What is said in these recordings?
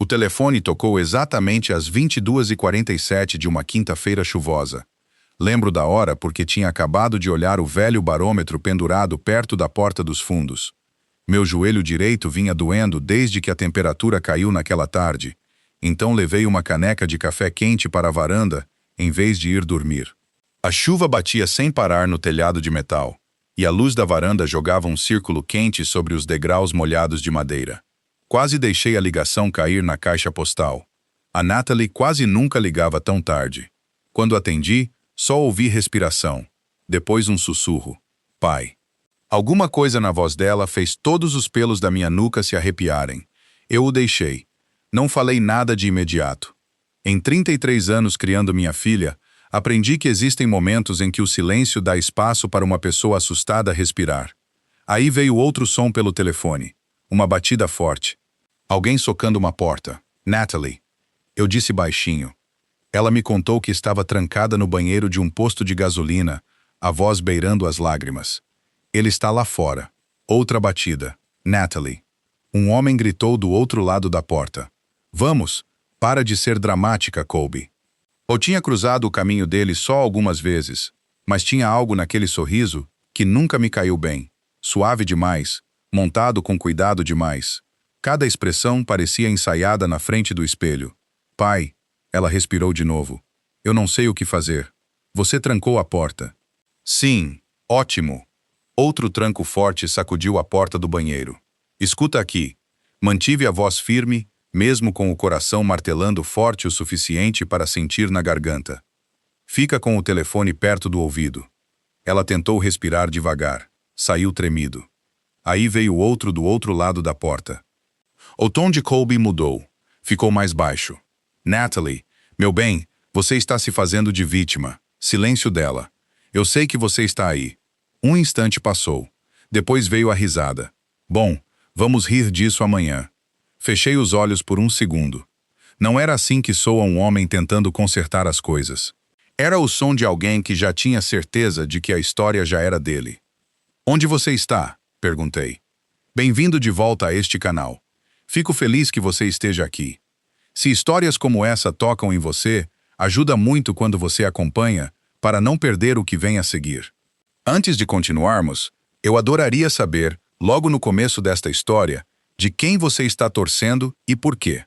telefone tocou exatamente às 22h47 de uma quinta-feira chuvosa. Lembro da hora porque tinha acabado de olhar o velho barômetro pendurado perto da porta dos fundos. Meu joelho direito vinha doendo desde que a temperatura caiu naquela tarde, então levei uma caneca de café quente para a varanda, em vez de ir dormir. A chuva batia sem parar no telhado de metal, e a luz da varanda jogava um círculo quente sobre os degraus molhados de madeira. Quase deixei a ligação cair na caixa postal. A Natalie quase nunca ligava tão tarde. Quando atendi, só ouvi respiração. Depois um sussurro. Pai. Alguma coisa na voz dela fez todos os pelos da minha nuca se arrepiarem. Eu o deixei. Não falei nada de imediato. Em 33 anos criando minha filha, aprendi que existem momentos em que o silêncio dá espaço para uma pessoa assustada respirar. Aí veio outro som pelo telefone. Uma batida forte. Alguém socando uma porta. Natalie. Eu disse baixinho. Ela me contou que estava trancada no banheiro de um posto de gasolina, a voz beirando as lágrimas. Ele está lá fora. Outra batida. Natalie. Um homem gritou do outro lado da porta. Vamos, para de ser dramática, Colby. Eu tinha cruzado o caminho dele só algumas vezes, mas tinha algo naquele sorriso que nunca me caiu bem. Suave demais, montado com cuidado demais. Cada expressão parecia ensaiada na frente do espelho. Pai, ela respirou de novo. Eu não sei o que fazer. Você trancou a porta. Sim, ótimo. Outro tranco forte sacudiu a porta do banheiro. Escuta aqui. Mantive a voz firme, mesmo com o coração martelando forte o suficiente para sentir na garganta. Fica com o telefone perto do ouvido. Ela tentou respirar devagar. Saiu tremido. Aí veio outro do outro lado da porta. O tom de Colby mudou. Ficou mais baixo. Natalie, meu bem, você está se fazendo de vítima. Silêncio dela. Eu sei que você está aí. Um instante passou. Depois veio a risada. Bom, vamos rir disso amanhã. Fechei os olhos por um segundo. Não era assim que soa um homem tentando consertar as coisas. Era o som de alguém que já tinha certeza de que a história já era dele. Onde você está? Perguntei. Bem-vindo de volta a este canal. Fico feliz que você esteja aqui. Se histórias como essa tocam em você, ajuda muito quando você acompanha, para não perder o que vem a seguir. Antes de continuarmos, eu adoraria saber, logo no começo desta história, de quem você está torcendo e por quê.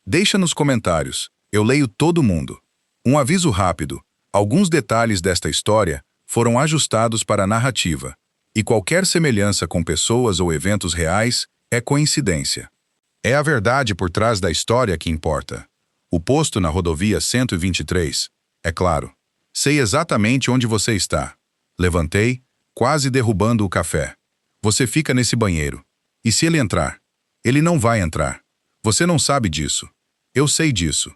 Deixa nos comentários, eu leio todo mundo. Um aviso rápido, alguns detalhes desta história foram ajustados para a narrativa, e qualquer semelhança com pessoas ou eventos reais é coincidência. É a verdade por trás da história que importa. O posto na rodovia 123, é claro. Sei exatamente onde você está. Levantei, quase derrubando o café. Você fica nesse banheiro. E se ele entrar? Ele não vai entrar. Você não sabe disso. Eu sei disso.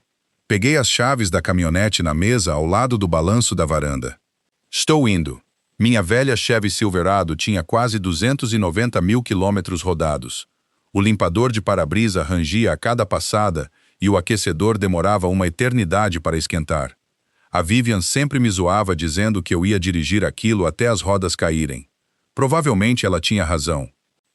Peguei as chaves da caminhonete na mesa ao lado do balanço da varanda. Estou indo. Minha velha Chevy Silverado tinha quase 290 mil quilômetros rodados. O limpador de para-brisa rangia a cada passada e o aquecedor demorava uma eternidade para esquentar. A Vivian sempre me zoava dizendo que eu ia dirigir aquilo até as rodas caírem. Provavelmente ela tinha razão.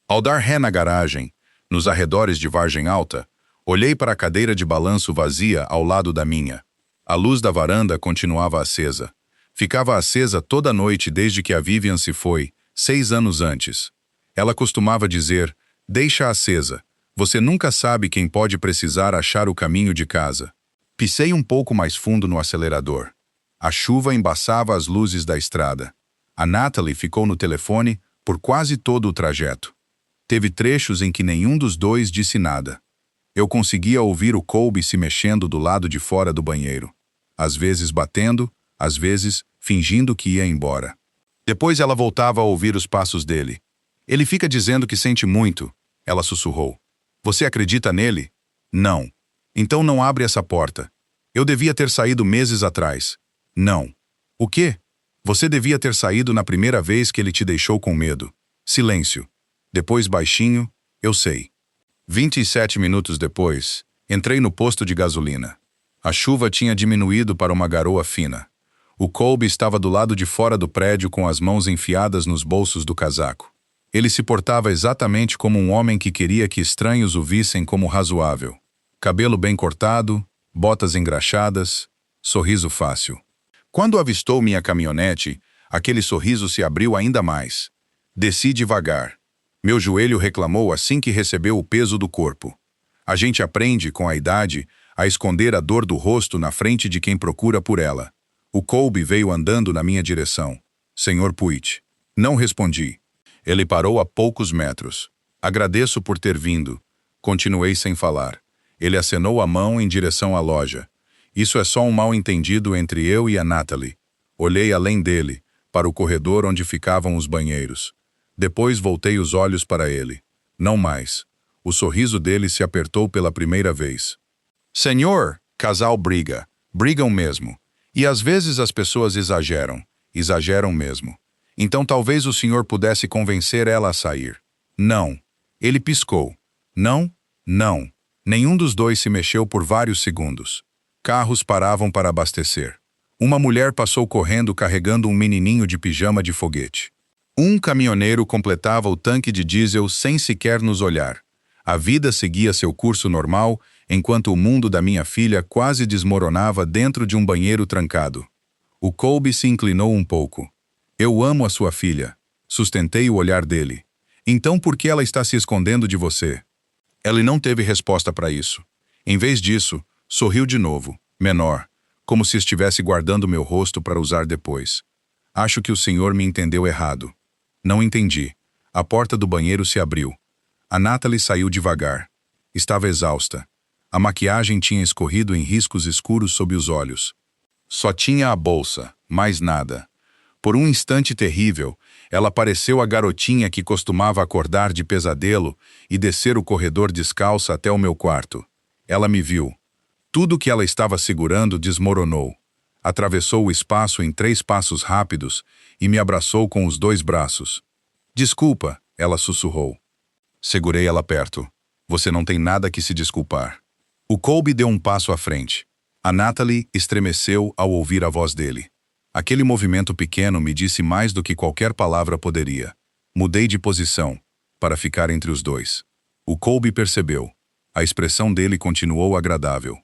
Ao dar ré na garagem, nos arredores de Vargem Alta, olhei para a cadeira de balanço vazia ao lado da minha. A luz da varanda continuava acesa. Ficava acesa toda noite desde que a Vivian se foi, 6 anos antes. Ela costumava dizer, deixa acesa, você nunca sabe quem pode precisar achar o caminho de casa. Pisei um pouco mais fundo no acelerador. A chuva embaçava as luzes da estrada. A Natalie ficou no telefone por quase todo o trajeto. Teve trechos em que nenhum dos dois disse nada. Eu conseguia ouvir o Colby se mexendo do lado de fora do banheiro. Às vezes batendo, às vezes fingindo que ia embora. Depois ela voltava a ouvir os passos dele. Ele fica dizendo que sente muito, ela sussurrou. Você acredita nele? Não. Então não abre essa porta. Eu devia ter saído meses atrás. Não. O quê? Você devia ter saído na primeira vez que ele te deixou com medo. Silêncio. Depois baixinho, eu sei. 27 minutos depois, entrei no posto de gasolina. A chuva tinha diminuído para uma garoa fina. O Colby estava do lado de fora do prédio com as mãos enfiadas nos bolsos do casaco. Ele se portava exatamente como um homem que queria que estranhos o vissem como razoável. cabelo bem cortado, botas engraxadas, sorriso fácil. Quando avistou minha caminhonete, aquele sorriso se abriu ainda mais. Desci devagar. Meu joelho reclamou assim que recebeu o peso do corpo. A gente aprende, com a idade, a esconder a dor do rosto na frente de quem procura por ela. O Colby veio andando na minha direção. Senhor Puig. Não respondi. Ele parou a poucos metros. Agradeço por ter vindo. Continuei sem falar. Ele acenou a mão em direção à loja. Isso é só um mal-entendido entre eu e a Natalie. Olhei além dele, para o corredor onde ficavam os banheiros. Depois voltei os olhos para ele. Não mais. O sorriso dele se apertou pela primeira vez. Senhor, casal briga. Brigam mesmo. E às vezes as pessoas exageram. Exageram mesmo. Então talvez o senhor pudesse convencer ela a sair. Não. Ele piscou. Não, não. Nenhum dos dois se mexeu por vários segundos. Carros paravam para abastecer. Uma mulher passou correndo carregando um menininho de pijama de foguete. Um caminhoneiro completava o tanque de diesel sem sequer nos olhar. A vida seguia seu curso normal, enquanto o mundo da minha filha quase desmoronava dentro de um banheiro trancado. O Colby se inclinou um pouco. Eu amo a sua filha. Sustentei o olhar dele. Então por que ela está se escondendo de você? Ele não teve resposta para isso. Em vez disso, sorriu de novo, menor, como se estivesse guardando meu rosto para usar depois. Acho que o senhor me entendeu errado. Não entendi. A porta do banheiro se abriu. A Natalie saiu devagar. Estava exausta. A maquiagem tinha escorrido em riscos escuros sob os olhos. Só tinha a bolsa, mais nada. Por um instante terrível, ela pareceu a garotinha que costumava acordar de pesadelo e descer o corredor descalça até o meu quarto. Ela me viu. Tudo que ela estava segurando desmoronou. Atravessou o espaço em 3 passos rápidos e me abraçou com os 2 braços. Desculpa, ela sussurrou. Segurei ela perto. Você não tem nada que se desculpar. O Colby deu um passo à frente. A Natalie estremeceu ao ouvir a voz dele. Aquele movimento pequeno me disse mais do que qualquer palavra poderia. Mudei de posição, para ficar entre os dois. O Colby percebeu. A expressão dele continuou agradável.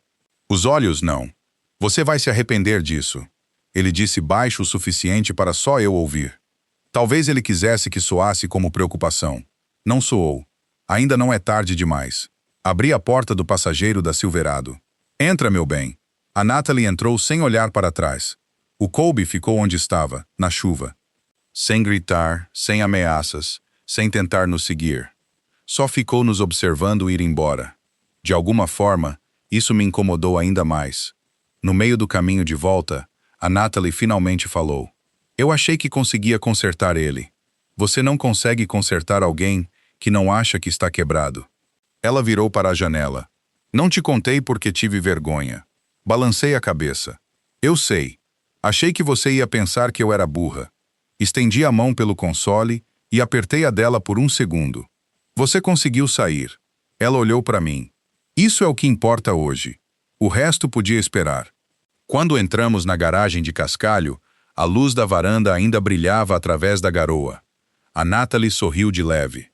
Os olhos não. Você vai se arrepender disso. Ele disse baixo o suficiente para só eu ouvir. Talvez ele quisesse que soasse como preocupação. Não soou. Ainda não é tarde demais. Abri a porta do passageiro da Silverado. Entra, meu bem. A Natalie entrou sem olhar para trás. O Colby ficou onde estava, na chuva. Sem gritar, sem ameaças, sem tentar nos seguir. Só ficou nos observando ir embora. De alguma forma, isso me incomodou ainda mais. No meio do caminho de volta, a Natalie finalmente falou. Eu achei que conseguia consertar ele. Você não consegue consertar alguém que não acha que está quebrado. Ela virou para a janela. Não te contei porque tive vergonha. Balancei a cabeça. Eu sei. Achei que você ia pensar que eu era burra. Estendi a mão pelo console e apertei a dela por um segundo. Você conseguiu sair. Ela olhou para mim. Isso é o que importa hoje. O resto podia esperar. Quando entramos na garagem de cascalho, a luz da varanda ainda brilhava através da garoa. A Natalie sorriu de leve.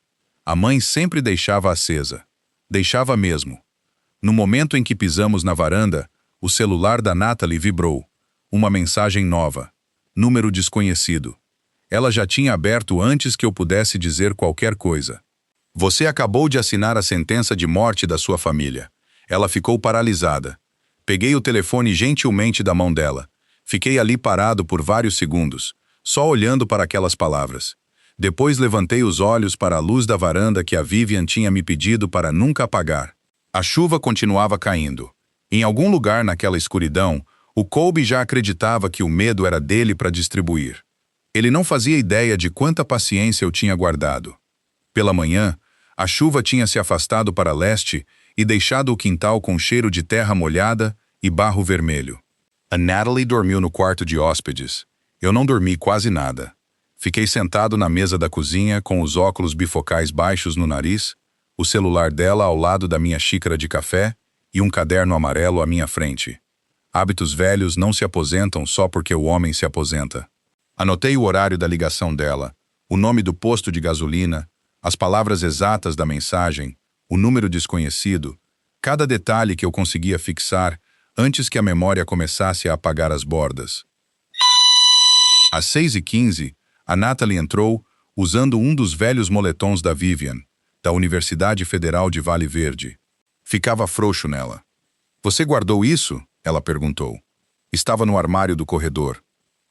A mãe sempre deixava acesa. Deixava mesmo. No momento em que pisamos na varanda, o celular da Natalie vibrou. Uma mensagem nova. Número desconhecido. Ela já tinha aberto antes que eu pudesse dizer qualquer coisa. Você acabou de assinar a sentença de morte da sua família. Ela ficou paralisada. Peguei o telefone gentilmente da mão dela. Fiquei ali parado por vários segundos, só olhando para aquelas palavras. Depois levantei os olhos para a luz da varanda que a Vivian tinha me pedido para nunca apagar. A chuva continuava caindo. Em algum lugar naquela escuridão, o Colby já acreditava que o medo era dele para distribuir. Ele não fazia ideia de quanta paciência eu tinha guardado. Pela manhã, a chuva tinha se afastado para leste e deixado o quintal com cheiro de terra molhada e barro vermelho. A Natalie dormiu no quarto de hóspedes. Eu não dormi quase nada. Fiquei sentado na mesa da cozinha com os óculos bifocais baixos no nariz, o celular dela ao lado da minha xícara de café e um caderno amarelo à minha frente. Hábitos velhos não se aposentam só porque o homem se aposenta. Anotei o horário da ligação dela, o nome do posto de gasolina, as palavras exatas da mensagem, o número desconhecido. Cada detalhe que eu conseguia fixar antes que a memória começasse a apagar as bordas. Às 6h15, a Natalie entrou usando um dos velhos moletons da Vivian, da Universidade Federal de Vale Verde. Ficava frouxo nela. Você guardou isso? Ela perguntou. Estava no armário do corredor.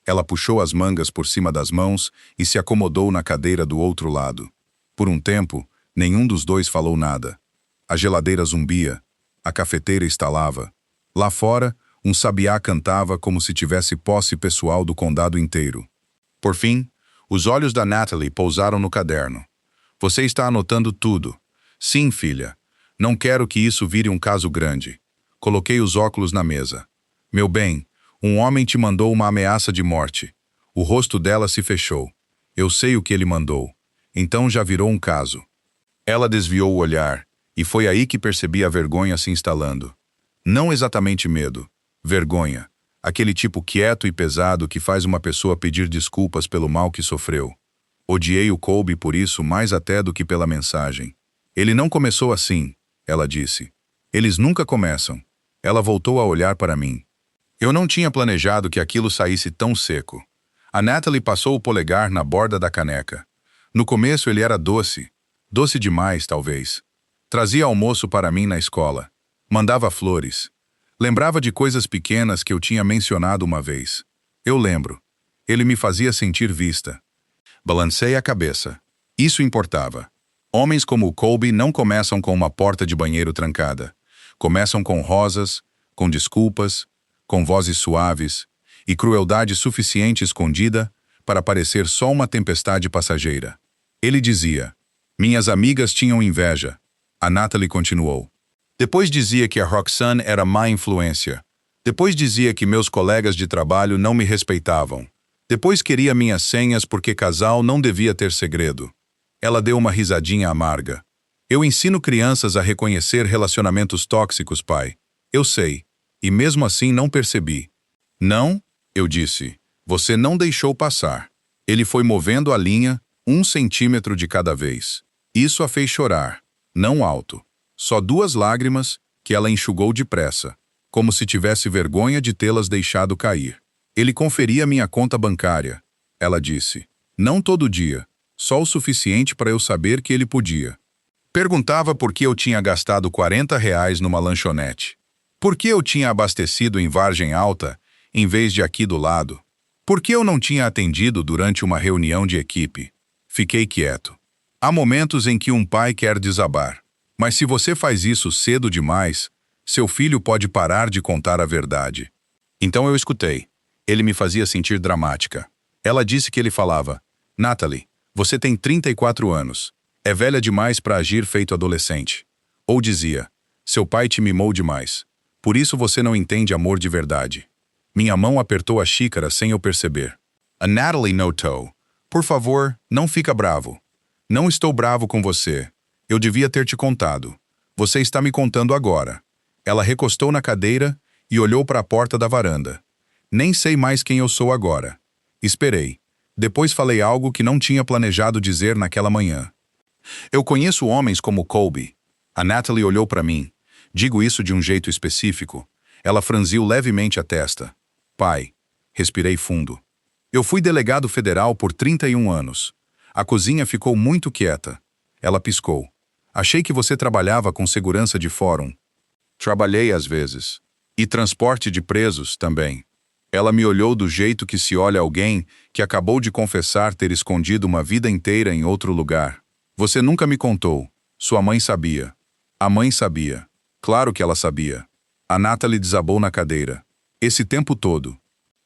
Ela puxou as mangas por cima das mãos e se acomodou na cadeira do outro lado. Por um tempo, nenhum dos dois falou nada. A geladeira zumbia, a cafeteira estalava. Lá fora, um sabiá cantava como se tivesse posse pessoal do condado inteiro. Por fim, os olhos da Natalie pousaram no caderno. Você está anotando tudo. Sim, filha. Não quero que isso vire um caso grande. Coloquei os óculos na mesa. Meu bem, um homem te mandou uma ameaça de morte. O rosto dela se fechou. Eu sei o que ele mandou. Então já virou um caso. Ela desviou o olhar, e foi aí que percebi a vergonha se instalando. Não exatamente medo. Vergonha. Aquele tipo quieto e pesado que faz uma pessoa pedir desculpas pelo mal que sofreu. Odiei o Colby por isso mais até do que pela mensagem. Ele não começou assim, ela disse. Eles nunca começam. Ela voltou a olhar para mim. Eu não tinha planejado que aquilo saísse tão seco. A Natalie passou o polegar na borda da caneca. No começo ele era doce. Doce demais, talvez. Trazia almoço para mim na escola. Mandava flores. Lembrava de coisas pequenas que eu tinha mencionado uma vez. Eu lembro. Ele me fazia sentir vista. Balancei a cabeça. Isso importava. Homens como o Colby não começam com uma porta de banheiro trancada. Começam com rosas, com desculpas, com vozes suaves e crueldade suficiente escondida para parecer só uma tempestade passageira. Ele dizia, minhas amigas tinham inveja. A Natalie continuou. Depois dizia que a Roxanne era má influência. Depois dizia que meus colegas de trabalho não me respeitavam. Depois queria minhas senhas porque casal não devia ter segredo. Ela deu uma risadinha amarga. Eu ensino crianças a reconhecer relacionamentos tóxicos, pai. Eu sei. E mesmo assim não percebi. Não, eu disse. Você não deixou passar. Ele foi movendo a linha 1 centímetro de cada vez. Isso a fez chorar. Não alto. Só 2 lágrimas que ela enxugou depressa, como se tivesse vergonha de tê-las deixado cair. Ele conferia minha conta bancária. Ela disse. Não todo dia. Só o suficiente para eu saber que ele podia. Perguntava por que eu tinha gastado R$ 40 numa lanchonete. Por que eu tinha abastecido em Vargem Alta, em vez de aqui do lado? Por que eu não tinha atendido durante uma reunião de equipe? Fiquei quieto. Há momentos em que um pai quer desabar. Mas se você faz isso cedo demais, seu filho pode parar de contar a verdade. Então eu escutei. Ele me fazia sentir dramática. Ela disse que ele falava, Natalie, você tem 34 anos. É velha demais para agir feito adolescente. Ou dizia, seu pai te mimou demais. Por isso você não entende amor de verdade. Minha mão apertou a xícara sem eu perceber. A Natalie notou. Por favor, não fica bravo. Não estou bravo com você. Eu devia ter te contado. Você está me contando agora. Ela recostou na cadeira e olhou para a porta da varanda. Nem sei mais quem eu sou agora. Esperei. Depois falei algo que não tinha planejado dizer naquela manhã. Eu conheço homens como Colby. A Natalie olhou para mim. Digo isso de um jeito específico. Ela franziu levemente a testa. Pai. Respirei fundo. Eu fui delegado federal por 31 anos. A cozinha ficou muito quieta. Ela piscou. Achei que você trabalhava com segurança de fórum. Trabalhei às vezes. E transporte de presos também. Ela me olhou do jeito que se olha alguém que acabou de confessar ter escondido uma vida inteira em outro lugar. Você nunca me contou. Sua mãe sabia. A mãe sabia. Claro que ela sabia. A Natalie desabou na cadeira. Esse tempo todo.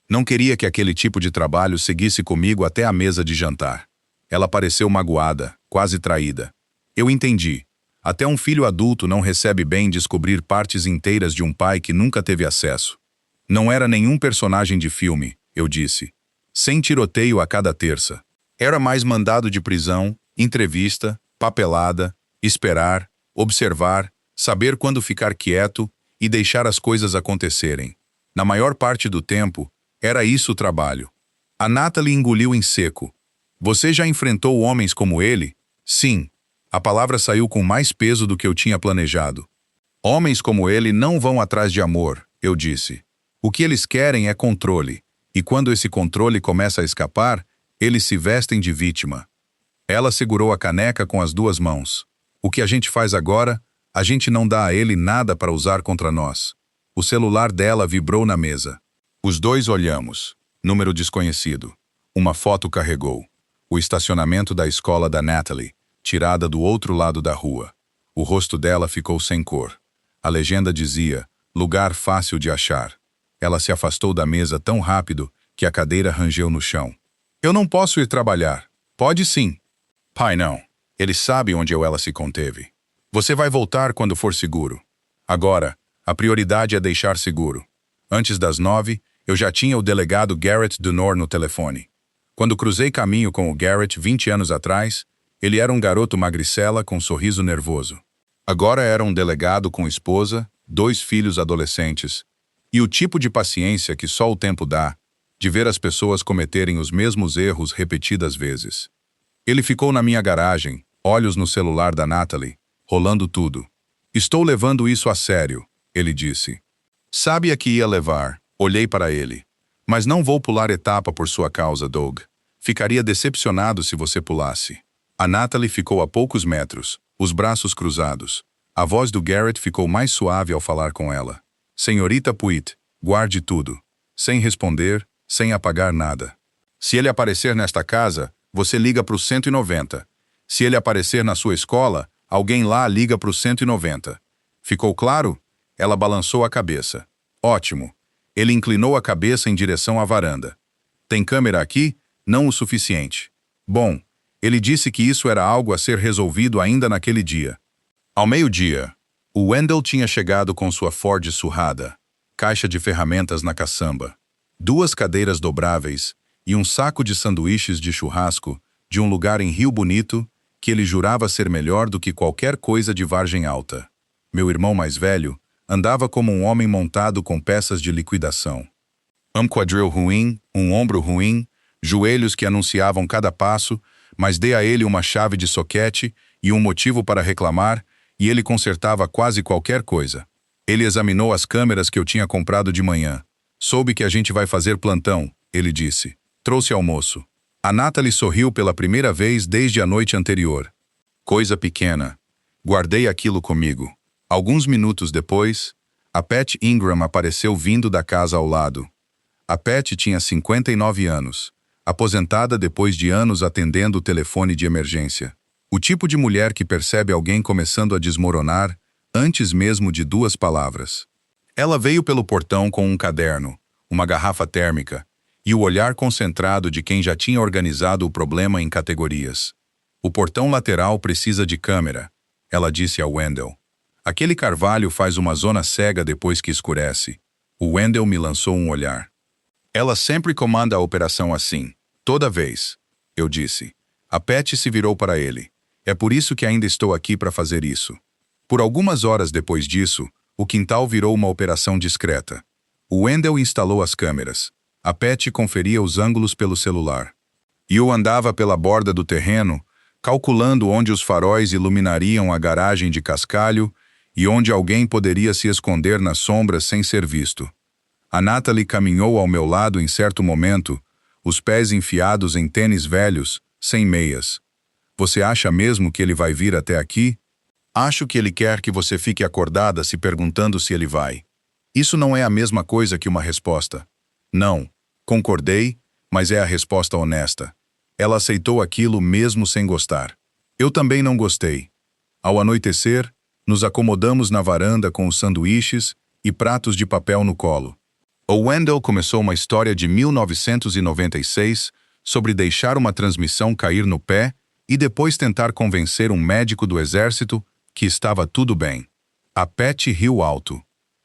Não queria que aquele tipo de trabalho seguisse comigo até a mesa de jantar. Ela pareceu magoada, quase traída. Eu entendi. Até um filho adulto não recebe bem descobrir partes inteiras de um pai que nunca teve acesso. Não era nenhum personagem de filme, eu disse. Sem tiroteio a cada terça. Era mais mandado de prisão, entrevista, papelada, esperar, observar, saber quando ficar quieto e deixar as coisas acontecerem. Na maior parte do tempo, era isso o trabalho. A Natalie engoliu em seco. Você já enfrentou homens como ele? Sim. A palavra saiu com mais peso do que eu tinha planejado. Homens como ele não vão atrás de amor, eu disse. O que eles querem é controle, e quando esse controle começa a escapar, eles se vestem de vítima. Ela segurou a caneca com as duas mãos. O que a gente faz agora, a gente não dá a ele nada para usar contra nós. O celular dela vibrou na mesa. Os dois olhamos. Número desconhecido. Uma foto carregou. O estacionamento da escola da Natalie, tirada do outro lado da rua. O rosto dela ficou sem cor. A legenda dizia, lugar fácil de achar. Ela se afastou da mesa tão rápido que a cadeira rangeu no chão. Eu não posso ir trabalhar. Pode sim. Pai, não. Ele sabe onde ela se conteve. Você vai voltar quando for seguro. Agora, a prioridade é deixar seguro. Antes das 9, eu já tinha o delegado Garrett Dunor no telefone. Quando cruzei caminho com o Garrett 20 anos atrás, ele era um garoto magricela com um sorriso nervoso. Agora era um delegado com esposa, 2 filhos adolescentes, e o tipo de paciência que só o tempo dá, de ver as pessoas cometerem os mesmos erros repetidas vezes. Ele ficou na minha garagem, olhos no celular da Natalie, rolando tudo. Estou levando isso a sério, ele disse. Sabia que ia levar, olhei para ele. Mas não vou pular etapa por sua causa, Doug. Ficaria decepcionado se você pulasse. A Natalie ficou a poucos metros, os braços cruzados. A voz do Garrett ficou mais suave ao falar com ela. Senhorita Puitt, guarde tudo. Sem responder, sem apagar nada. Se ele aparecer nesta casa, você liga para o 190. Se ele aparecer na sua escola, alguém lá liga para o 190. Ficou claro? Ela balançou a cabeça. Ótimo. Ele inclinou a cabeça em direção à varanda. Tem câmera aqui? Não o suficiente. Bom, ele disse que isso era algo a ser resolvido ainda naquele dia. Ao meio-dia, o Wendell tinha chegado com sua Ford surrada, caixa de ferramentas na caçamba, 2 cadeiras dobráveis e um saco de sanduíches de churrasco de um lugar em Rio Bonito que ele jurava ser melhor do que qualquer coisa de Vargem Alta. Meu irmão mais velho andava como um homem montado com peças de liquidação. Quadril ruim, um ombro ruim, joelhos que anunciavam cada passo, mas dê a ele uma chave de soquete e um motivo para reclamar, e ele consertava quase qualquer coisa. Ele examinou as câmeras que eu tinha comprado de manhã. Soube que a gente vai fazer plantão, ele disse. Trouxe almoço. A Natalie sorriu pela primeira vez desde a noite anterior. Coisa pequena. Guardei aquilo comigo. Alguns minutos depois, a Pat Ingram apareceu vindo da casa ao lado. A Pat tinha 59 anos, aposentada depois de anos atendendo o telefone de emergência. O tipo de mulher que percebe alguém começando a desmoronar antes mesmo de 2 palavras. Ela veio pelo portão com um caderno, uma garrafa térmica e o olhar concentrado de quem já tinha organizado o problema em categorias. O portão lateral precisa de câmera, ela disse ao Wendell. Aquele carvalho faz uma zona cega depois que escurece. O Wendell me lançou um olhar. Ela sempre comanda a operação assim. Toda vez. Eu disse. A Pat se virou para ele. É por isso que ainda estou aqui para fazer isso. Por algumas horas depois disso, o quintal virou uma operação discreta. O Wendell instalou as câmeras. A Pat conferia os ângulos pelo celular. E eu andava pela borda do terreno, calculando onde os faróis iluminariam a garagem de cascalho e onde alguém poderia se esconder nas sombras sem ser visto. A Natalie caminhou ao meu lado em certo momento, os pés enfiados em tênis velhos, sem meias. Você acha mesmo que ele vai vir até aqui? Acho que ele quer que você fique acordada se perguntando se ele vai. Isso não é a mesma coisa que uma resposta. Não, concordei, mas é a resposta honesta. Ela aceitou aquilo mesmo sem gostar. Eu também não gostei. Ao anoitecer, nos acomodamos na varanda com os sanduíches e pratos de papel no colo. O Wendell começou uma história de 1996 sobre deixar uma transmissão cair no pé e depois tentar convencer um médico do exército que estava tudo bem. A Pat riu alto.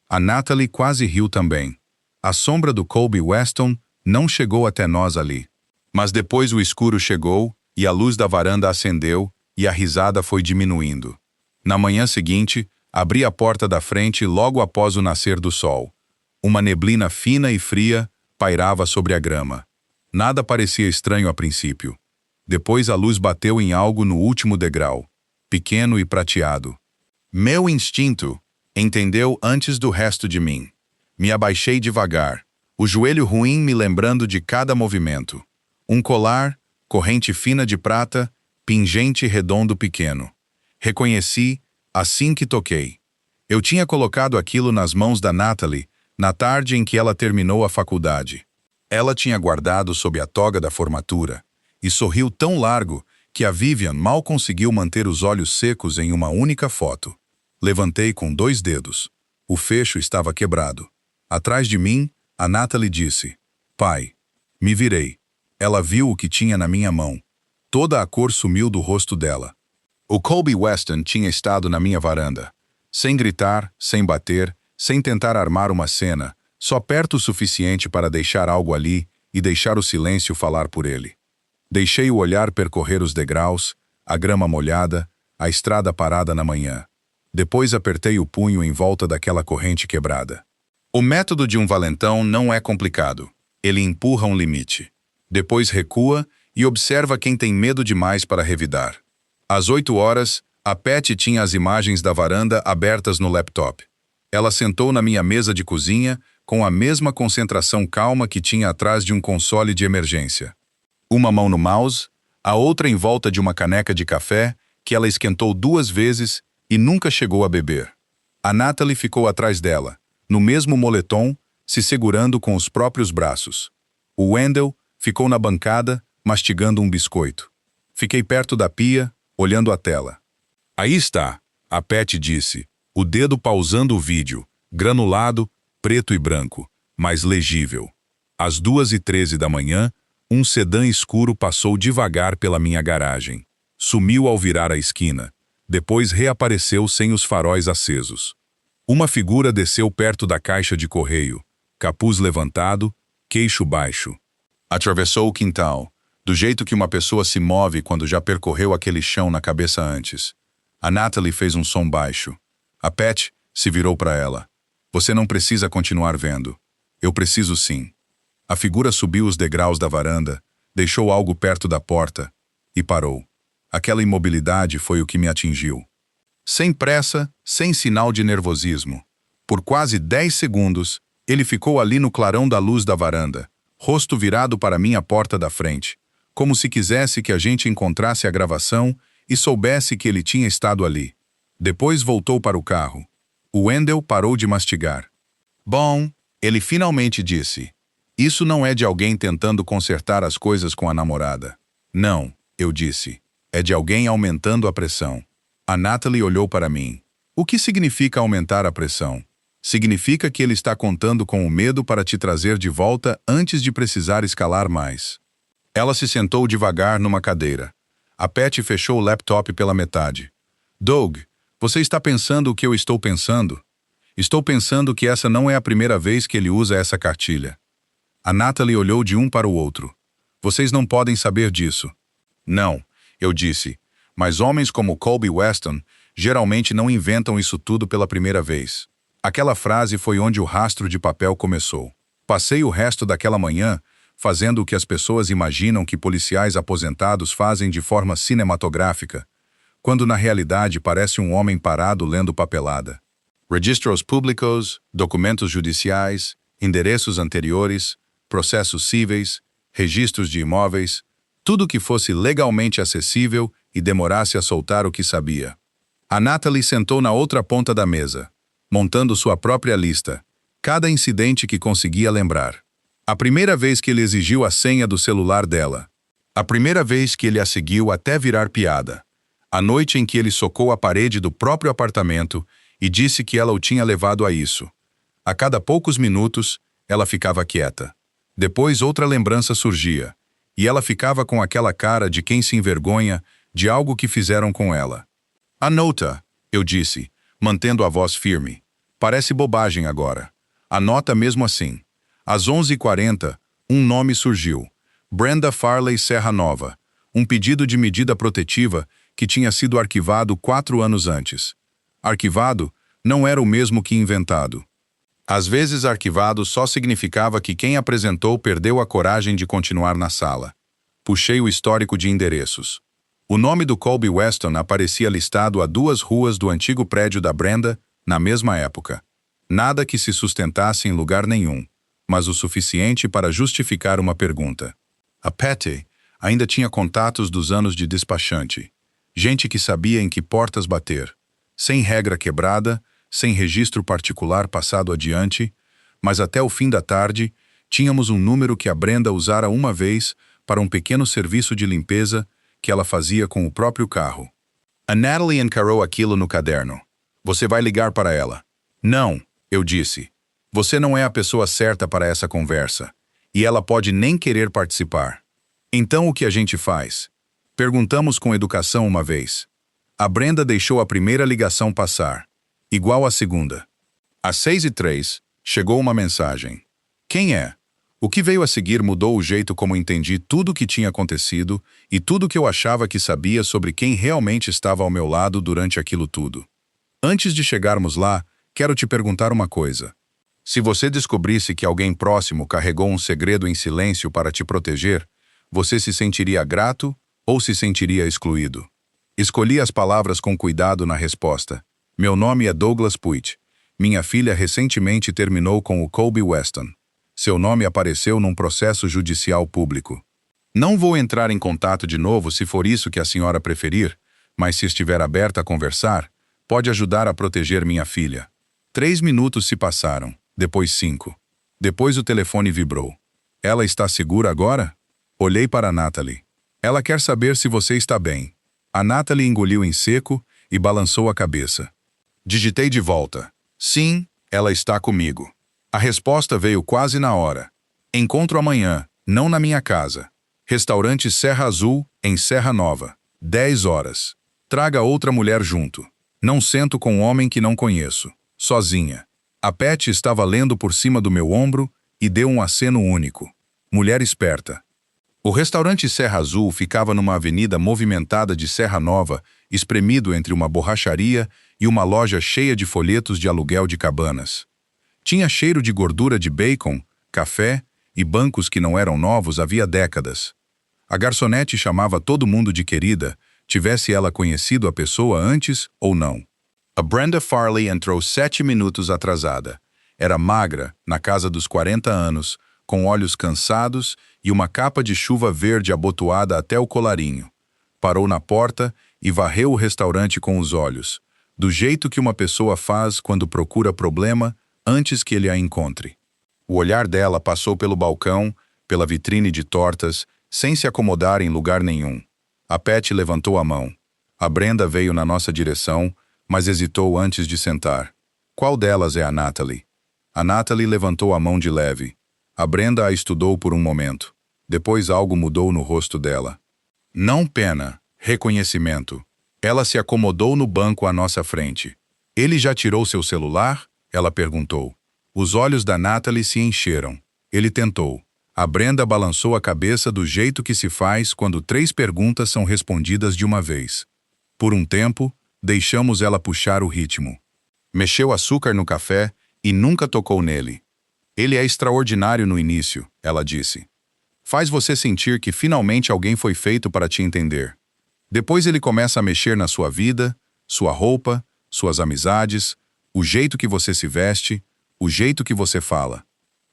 A Natalie quase riu também. A sombra do Colby Weston não chegou até nós ali. Mas depois o escuro chegou e a luz da varanda acendeu e a risada foi diminuindo. Na manhã seguinte, abri a porta da frente logo após o nascer do sol. Uma neblina fina e fria pairava sobre a grama. Nada parecia estranho a princípio. Depois a luz bateu em algo no último degrau, pequeno e prateado. Meu instinto, Entendeu antes do resto de mim. Me abaixei devagar, o joelho ruim me lembrando de cada movimento. Um colar, corrente fina de prata, pingente redondo pequeno. Reconheci, assim que toquei. Eu tinha colocado aquilo nas mãos da Natalie, na tarde em que ela terminou a faculdade. Ela tinha guardado sob a toga da formatura, e sorriu tão largo que a Vivian mal conseguiu manter os olhos secos em uma única foto. Levantei com 2 dedos. O fecho estava quebrado. Atrás de mim, a Natalie disse: "Pai." Me virei. Ela viu o que tinha na minha mão. Toda a cor sumiu do rosto dela. O Colby Weston tinha estado na minha varanda. Sem gritar, sem bater, sem tentar armar uma cena, só perto o suficiente para deixar algo ali e deixar o silêncio falar por ele. Deixei o olhar percorrer os degraus, a grama molhada, a estrada parada na manhã. Depois apertei o punho em volta daquela corrente quebrada. O método de um valentão não é complicado. Ele empurra um limite. Depois recua e observa quem tem medo demais para revidar. Às 8 horas, a Patty tinha as imagens da varanda abertas no laptop. Ela sentou na minha mesa de cozinha com a mesma concentração calma que tinha atrás de um console de emergência. Uma mão no mouse, a outra em volta de uma caneca de café que ela esquentou 2 vezes e nunca chegou a beber. A Natalie ficou atrás dela, no mesmo moletom, se segurando com os próprios braços. O Wendell ficou na bancada, mastigando um biscoito. Fiquei perto da pia, olhando a tela. "Aí está", a Patty disse, o dedo pausando o vídeo, granulado, preto e branco, mas legível. Às 2h13 da manhã, um sedã escuro passou devagar pela minha garagem. Sumiu ao virar a esquina. Depois reapareceu sem os faróis acesos. Uma figura desceu perto da caixa de correio, capuz levantado, queixo baixo. Atravessou o quintal, do jeito que uma pessoa se move quando já percorreu aquele chão na cabeça antes. A Natalie fez um som baixo. A Pat se virou para ela. "Você não precisa continuar vendo. Eu preciso sim." A figura subiu os degraus da varanda, deixou algo perto da porta e parou. Aquela imobilidade foi o que me atingiu. Sem pressa, sem sinal de nervosismo. Por quase 10 segundos, ele ficou ali no clarão da luz da varanda, rosto virado para minha porta da frente, como se quisesse que a gente encontrasse a gravação e soubesse que ele tinha estado ali. Depois voltou para o carro. O Wendell parou de mastigar. "Bom", ele finalmente disse. "Isso não é de alguém tentando consertar as coisas com a namorada." "Não", eu disse. "É de alguém aumentando a pressão." A Natalie olhou para mim. "O que significa aumentar a pressão?" "Significa que ele está contando com o medo para te trazer de volta antes de precisar escalar mais." Ela se sentou devagar numa cadeira. A Patty fechou o laptop pela metade. "Doug, você está pensando o que eu estou pensando? Estou pensando que essa não é a primeira vez que ele usa essa cartilha." A Natalie olhou de um para o outro. "Vocês não podem saber disso." "Não", eu disse, "mas homens como Colby Weston geralmente não inventam isso tudo pela primeira vez." Aquela frase foi onde o rastro de papel começou. Passei o resto daquela manhã fazendo o que as pessoas imaginam que policiais aposentados fazem de forma cinematográfica, quando na realidade parece um homem parado lendo papelada. Registros públicos, documentos judiciais, endereços anteriores, processos cíveis, registros de imóveis, tudo que fosse legalmente acessível e demorasse a soltar o que sabia. A Natalie sentou na outra ponta da mesa, montando sua própria lista, cada incidente que conseguia lembrar. A primeira vez que ele exigiu a senha do celular dela. A primeira vez que ele a seguiu até virar piada. A noite em que ele socou a parede do próprio apartamento e disse que ela o tinha levado a isso. A cada poucos minutos, ela ficava quieta. Depois outra lembrança surgia, e ela ficava com aquela cara de quem se envergonha de algo que fizeram com ela. "Anota", eu disse, mantendo a voz firme. "Parece bobagem agora. Anota mesmo assim." Às 11h40, um nome surgiu. Brenda Farley Serra Nova, um pedido de medida protetiva que tinha sido arquivado 4 anos antes. Arquivado não era o mesmo que inventado. Às vezes, arquivado só significava que quem apresentou perdeu a coragem de continuar na sala. Puxei o histórico de endereços. O nome do Colby Weston aparecia listado a 2 ruas do antigo prédio da Brenda, na mesma época. Nada que se sustentasse em lugar nenhum, mas o suficiente para justificar uma pergunta. A Patty ainda tinha contatos dos anos de despachante. Gente que sabia em que portas bater. Sem regra quebrada, sem registro particular passado adiante, mas até o fim da tarde, tínhamos um número que a Brenda usara uma vez para um pequeno serviço de limpeza que ela fazia com o próprio carro. A Natalie encarou aquilo no caderno. Você vai ligar para ela. Não, eu disse. Você não é a pessoa certa para essa conversa. E ela pode nem querer participar. Então o que a gente faz? Perguntamos com educação uma vez. A Brenda deixou a primeira ligação passar, igual à segunda. Às 6h03, chegou uma mensagem. Quem é? O que veio a seguir mudou o jeito como entendi tudo o que tinha acontecido e tudo o que eu achava que sabia sobre quem realmente estava ao meu lado durante aquilo tudo. Antes de chegarmos lá, quero te perguntar uma coisa. Se você descobrisse que alguém próximo carregou um segredo em silêncio para te proteger, você se sentiria grato ou se sentiria excluído? Escolhi as palavras com cuidado na resposta. Meu nome é Douglas Puig. Minha filha recentemente terminou com o Colby Weston. Seu nome apareceu num processo judicial público. Não vou entrar em contato de novo se for isso que a senhora preferir, mas se estiver aberta a conversar, pode ajudar a proteger minha filha. 3 minutos se passaram, depois 5. Depois o telefone vibrou. Ela está segura agora? Olhei para a Natalie. Ela quer saber se você está bem. A Natalie engoliu em seco e balançou a cabeça. Digitei de volta. Sim, ela está comigo. A resposta veio quase na hora. Encontro amanhã, não na minha casa. Restaurante Serra Azul, em Serra Nova. 10 horas. Traga outra mulher junto. Não sento com um homem que não conheço. Sozinha. A Patty estava lendo por cima do meu ombro e deu um aceno único. Mulher esperta. O restaurante Serra Azul ficava numa avenida movimentada de Serra Nova, espremido entre uma borracharia e uma loja cheia de folhetos de aluguel de cabanas. Tinha cheiro de gordura de bacon, café e bancos que não eram novos havia décadas. A garçonete chamava todo mundo de querida, tivesse ela conhecido a pessoa antes ou não. A Brenda Farley entrou 7 minutos atrasada. Era magra, na casa dos 40 anos, com olhos cansados e uma capa de chuva verde abotoada até o colarinho. Parou na porta e varreu o restaurante com os olhos, do jeito que uma pessoa faz quando procura problema antes que ele a encontre. O olhar dela passou pelo balcão, pela vitrine de tortas, sem se acomodar em lugar nenhum. A Patty levantou a mão. A Brenda veio na nossa direção, mas hesitou antes de sentar. Qual delas é a Natalie? A Natalie levantou a mão de leve. A Brenda a estudou por um momento. Depois algo mudou no rosto dela. Não pena, reconhecimento. Ela se acomodou no banco à nossa frente. Ele já tirou seu celular? Ela perguntou. Os olhos da Natalie se encheram. Ele tentou. A Brenda balançou a cabeça do jeito que se faz quando 3 perguntas são respondidas de uma vez. Por um tempo, deixamos ela puxar o ritmo. Mexeu açúcar no café e nunca tocou nele. Ele é extraordinário no início, ela disse. Faz você sentir que finalmente alguém foi feito para te entender. Depois ele começa a mexer na sua vida, sua roupa, suas amizades, o jeito que você se veste, o jeito que você fala.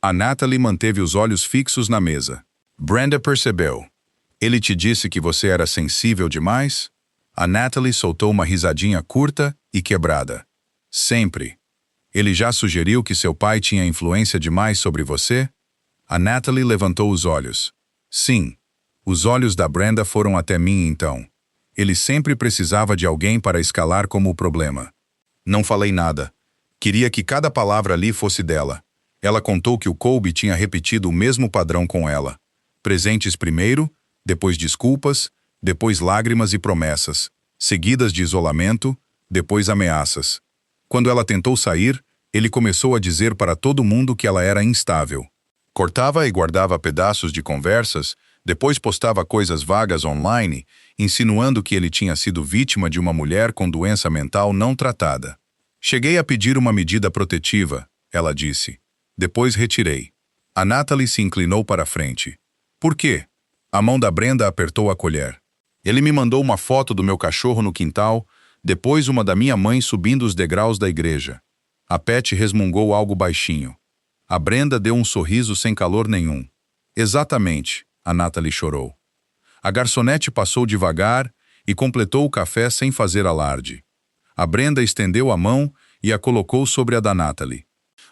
A Natalie manteve os olhos fixos na mesa. Brenda percebeu. Ele te disse que você era sensível demais? A Natalie soltou uma risadinha curta e quebrada. Sempre. Ele já sugeriu que seu pai tinha influência demais sobre você? A Natalie levantou os olhos. Sim. Os olhos da Brenda foram até mim então. Ele sempre precisava de alguém para escalar como o problema. Não falei nada. Queria que cada palavra ali fosse dela. Ela contou que o Colby tinha repetido o mesmo padrão com ela. Presentes primeiro, depois desculpas, depois lágrimas e promessas, seguidas de isolamento, depois ameaças. Quando ela tentou sair, ele começou a dizer para todo mundo que ela era instável. Cortava e guardava pedaços de conversas, depois postava coisas vagas online, insinuando que ele tinha sido vítima de uma mulher com doença mental não tratada. Cheguei a pedir uma medida protetiva, ela disse. Depois retirei. A Natalie se inclinou para a frente. Por quê? A mão da Brenda apertou a colher. Ele me mandou uma foto do meu cachorro no quintal, Depois uma da minha mãe subindo os degraus da igreja. A Pat resmungou algo baixinho. A Brenda deu um sorriso sem calor nenhum. Exatamente, a Natalie chorou. A garçonete passou devagar e completou o café sem fazer alarde. A Brenda estendeu a mão e a colocou sobre a da Natalie.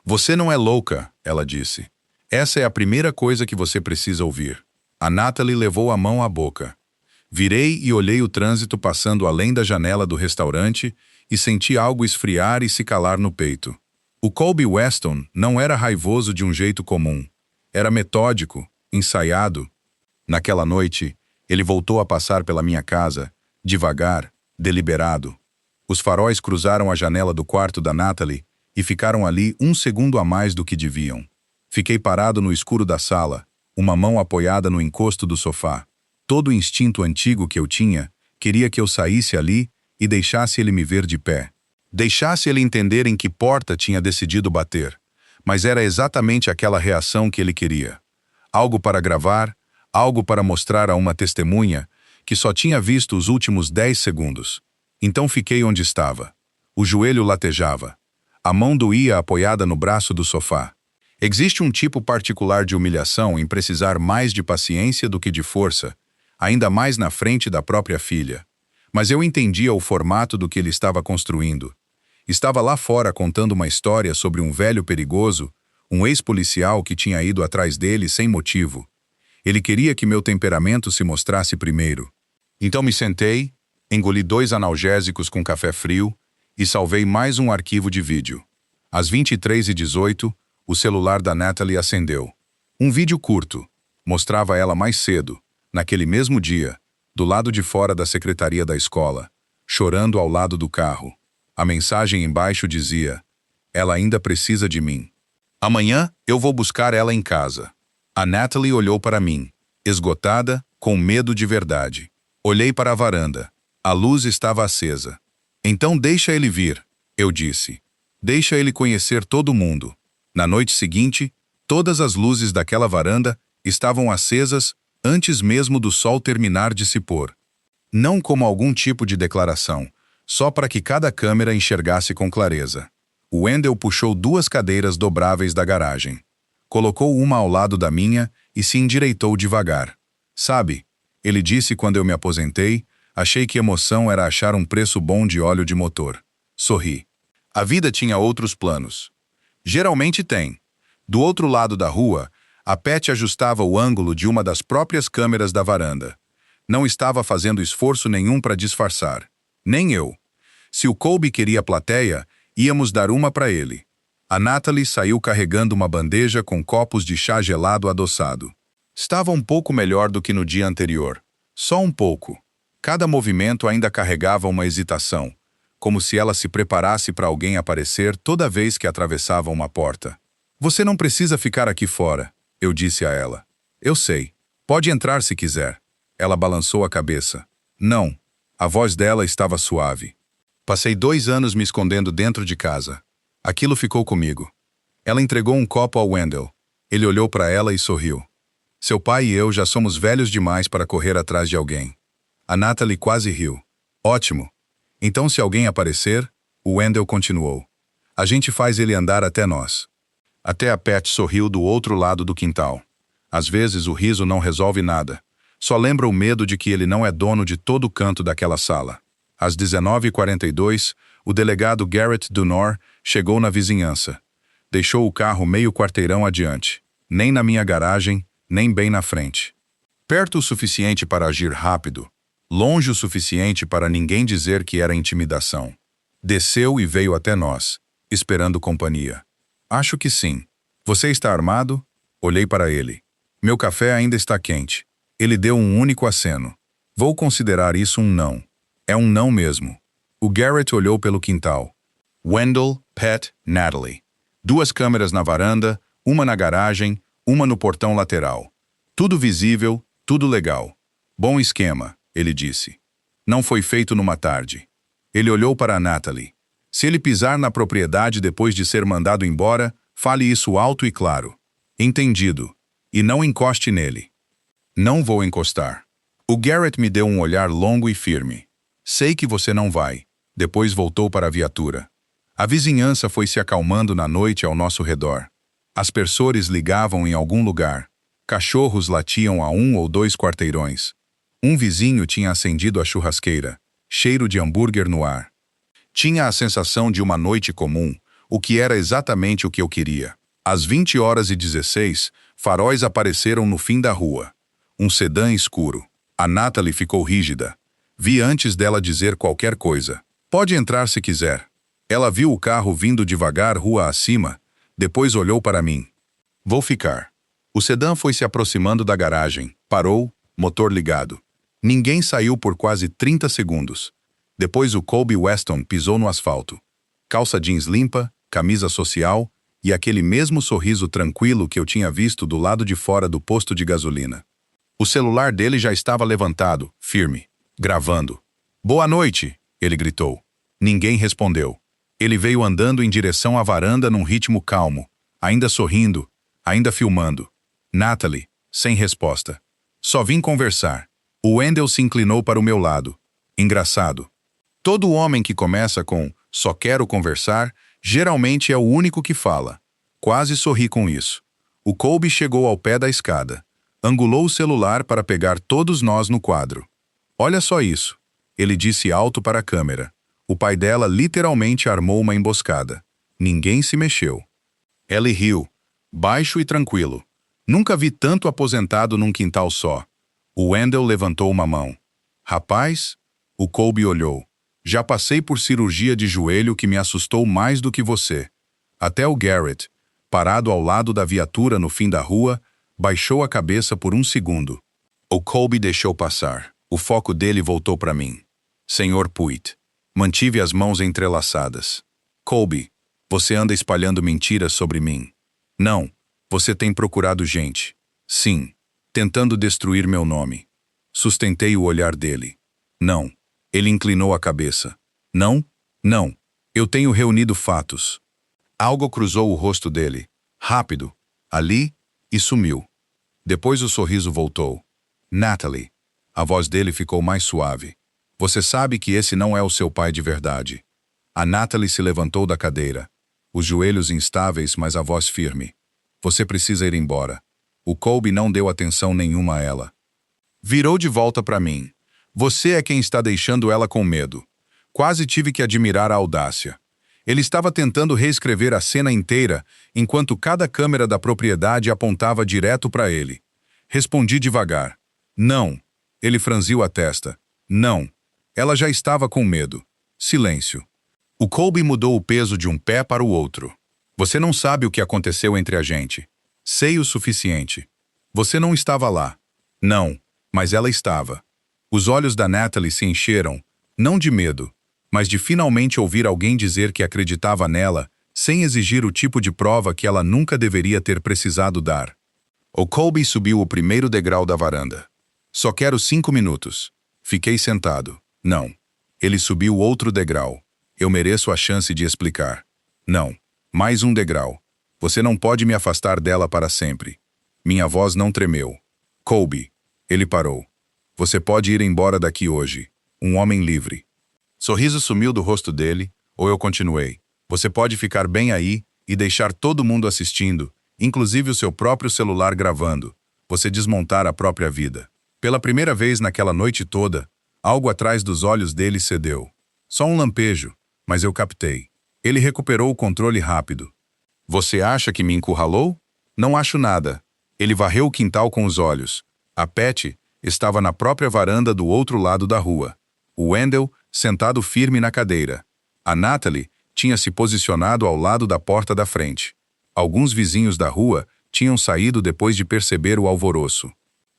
Você não é louca, ela disse. Essa é a primeira coisa que você precisa ouvir. A Natalie levou a mão à boca. Virei e olhei o trânsito passando além da janela do restaurante e senti algo esfriar e se calar no peito. O Colby Weston não era raivoso de um jeito comum. Era metódico, ensaiado. Naquela noite, ele voltou a passar pela minha casa, devagar, deliberado. Os faróis cruzaram a janela do quarto da Natalie e ficaram ali um segundo a mais do que deviam. Fiquei parado no escuro da sala, uma mão apoiada no encosto do sofá. Todo o instinto antigo que eu tinha queria que eu saísse ali e deixasse ele me ver de pé. Deixasse ele entender em que porta tinha decidido bater. Mas era exatamente aquela reação que ele queria. Algo para gravar, algo para mostrar a uma testemunha que só tinha visto os últimos 10 segundos. Então fiquei onde estava. O joelho latejava. A mão doía apoiada no braço do sofá. Existe um tipo particular de humilhação em precisar mais de paciência do que de força, ainda mais na frente da própria filha. Mas eu entendia o formato do que ele estava construindo. Estava lá fora contando uma história sobre um velho perigoso, um ex-policial que tinha ido atrás dele sem motivo. Ele queria que meu temperamento se mostrasse primeiro. Então me sentei, engoli 2 analgésicos com café frio e salvei mais um arquivo de vídeo. Às 23h18, o celular da Natalie acendeu. Um vídeo curto. Mostrava ela mais cedo, naquele mesmo dia, do lado de fora da secretaria da escola, chorando ao lado do carro. A mensagem embaixo dizia: ela ainda precisa de mim. Amanhã eu vou buscar ela em casa. A Natalie olhou para mim, esgotada, com medo de verdade. Olhei para a varanda. A luz estava acesa. Então deixa ele vir, eu disse. Deixa ele conhecer todo mundo. Na noite seguinte, todas as luzes daquela varanda estavam acesas antes mesmo do sol terminar de se pôr. Não como algum tipo de declaração, só para que cada câmera enxergasse com clareza. O Wendell puxou 2 cadeiras dobráveis da garagem. Colocou uma ao lado da minha e se endireitou devagar. Sabe, ele disse quando eu me aposentei, achei que emoção era achar um preço bom de óleo de motor. Sorri. A vida tinha outros planos. Geralmente tem. Do outro lado da rua, a Pat ajustava o ângulo de uma das próprias câmeras da varanda. Não estava fazendo esforço nenhum para disfarçar. Nem eu. Se o Colby queria plateia, íamos dar uma para ele. A Natalie saiu carregando uma bandeja com copos de chá gelado adoçado. Estava um pouco melhor do que no dia anterior. Só um pouco. Cada movimento ainda carregava uma hesitação, como se ela se preparasse para alguém aparecer toda vez que atravessava uma porta. Você não precisa ficar aqui fora, eu disse a ela. Eu sei. Pode entrar se quiser. Ela balançou a cabeça. Não. A voz dela estava suave. Passei 2 anos me escondendo dentro de casa. Aquilo ficou comigo. Ela entregou um copo ao Wendell. Ele olhou para ela e sorriu. Seu pai e eu já somos velhos demais para correr atrás de alguém. A Natalie quase riu. Ótimo. Então se alguém aparecer, o Wendell continuou. A gente faz ele andar até nós. Até a Pat sorriu do outro lado do quintal. Às vezes o riso não resolve nada. Só lembra o medo de que ele não é dono de todo o canto daquela sala. Às 19h42, o delegado Garrett Dunor chegou na vizinhança. Deixou o carro meio quarteirão adiante. Nem na minha garagem, nem bem na frente. Perto o suficiente para agir rápido. Longe o suficiente para ninguém dizer que era intimidação. Desceu e veio até nós, esperando companhia. Acho que sim. Você está armado? Olhei para ele. Meu café ainda está quente. Ele deu um único aceno. Vou considerar isso um não. É um não mesmo. O Garrett olhou pelo quintal. Wendell, Pat, Natalie. 2 câmeras na varanda, uma na garagem, uma no portão lateral. Tudo visível, tudo legal. Bom esquema, ele disse. Não foi feito numa tarde. Ele olhou para a Natalie. Se ele pisar na propriedade depois de ser mandado embora, fale isso alto e claro. Entendido. E não encoste nele. Não vou encostar. O Garrett me deu um olhar longo e firme. Sei que você não vai. Depois voltou para a viatura. A vizinhança foi se acalmando na noite ao nosso redor. Aspersores ligavam em algum lugar. Cachorros latiam a 1 ou 2 quarteirões. Um vizinho tinha acendido a churrasqueira. Cheiro de hambúrguer no ar. Tinha a sensação de uma noite comum, o que era exatamente o que eu queria. Às 20h16, faróis apareceram no fim da rua. Um sedã escuro. A Natalie ficou rígida. Vi antes dela dizer qualquer coisa. Pode entrar se quiser. Ela viu o carro vindo devagar rua acima, depois olhou para mim. Vou ficar. O sedã foi se aproximando da garagem. Parou, motor ligado. Ninguém saiu por quase 30 segundos. Depois o Colby Weston pisou no asfalto. Calça jeans limpa, camisa social e aquele mesmo sorriso tranquilo que eu tinha visto do lado de fora do posto de gasolina. O celular dele já estava levantado, firme, gravando. "Boa noite!" ele gritou. Ninguém respondeu. Ele veio andando em direção à varanda num ritmo calmo, ainda sorrindo, ainda filmando. Natalie, sem resposta. Só vim conversar. O Wendell se inclinou para o meu lado. Engraçado. Todo homem que começa com "só quero conversar", geralmente é o único que fala. Quase sorri com isso. O Colby chegou ao pé da escada. Angulou o celular para pegar todos nós no quadro. "Olha só isso", ele disse alto para a câmera. O pai dela literalmente armou uma emboscada. Ninguém se mexeu. Ellie riu, baixo e tranquilo. Nunca vi tanto aposentado num quintal só. O Wendell levantou uma mão. "Rapaz?" O Colby olhou. "Já passei por cirurgia de joelho que me assustou mais do que você." Até o Garrett, parado ao lado da viatura no fim da rua, baixou a cabeça por um segundo. O Colby deixou passar. O foco dele voltou para mim. "Senhor Puit." Mantive as mãos entrelaçadas. "Colby, você anda espalhando mentiras sobre mim." "Não, você tem procurado gente." "Sim, tentando destruir meu nome." Sustentei o olhar dele. "Não." Ele inclinou a cabeça. "Não? Não. Eu tenho reunido fatos." Algo cruzou o rosto dele. Rápido. Ali, e sumiu. Depois o sorriso voltou. "Natalie." A voz dele ficou mais suave. "Você sabe que esse não é o seu pai de verdade." A Natalie se levantou da cadeira. Os joelhos instáveis, mas a voz firme. "Você precisa ir embora." O Colby não deu atenção nenhuma a ela. Virou de volta para mim. "Você é quem está deixando ela com medo." Quase tive que admirar a audácia. Ele estava tentando reescrever a cena inteira, enquanto cada câmera da propriedade apontava direto para ele. Respondi devagar. "Não." Ele franziu a testa. "Não." Ela já estava com medo. Silêncio. O Colby mudou o peso de um pé para o outro. "Você não sabe o que aconteceu entre a gente." "Sei o suficiente." "Você não estava lá." "Não, mas ela estava." Os olhos da Natalie se encheram, não de medo, mas de finalmente ouvir alguém dizer que acreditava nela, sem exigir o tipo de prova que ela nunca deveria ter precisado dar. O Colby subiu o primeiro degrau da varanda. "Só quero 5 minutos." Fiquei sentado. "Não." Ele subiu outro degrau. "Eu mereço a chance de explicar." "Não. Mais um degrau. Você não pode me afastar dela para sempre." Minha voz não tremeu. "Colby." Ele parou. "Você pode ir embora daqui hoje. Um homem livre." Sorriso sumiu do rosto dele, ou eu continuei. "Você pode ficar bem aí e deixar todo mundo assistindo, inclusive o seu próprio celular gravando. Você desmontar a própria vida." Pela primeira vez naquela noite toda, algo atrás dos olhos dele cedeu. Só um lampejo, mas eu captei. Ele recuperou o controle rápido. "Você acha que me encurralou?" "Não acho nada." Ele varreu o quintal com os olhos. A Patty estava na própria varanda do outro lado da rua. O Wendell, sentado firme na cadeira. A Natalie tinha se posicionado ao lado da porta da frente. Alguns vizinhos da rua tinham saído depois de perceber o alvoroço.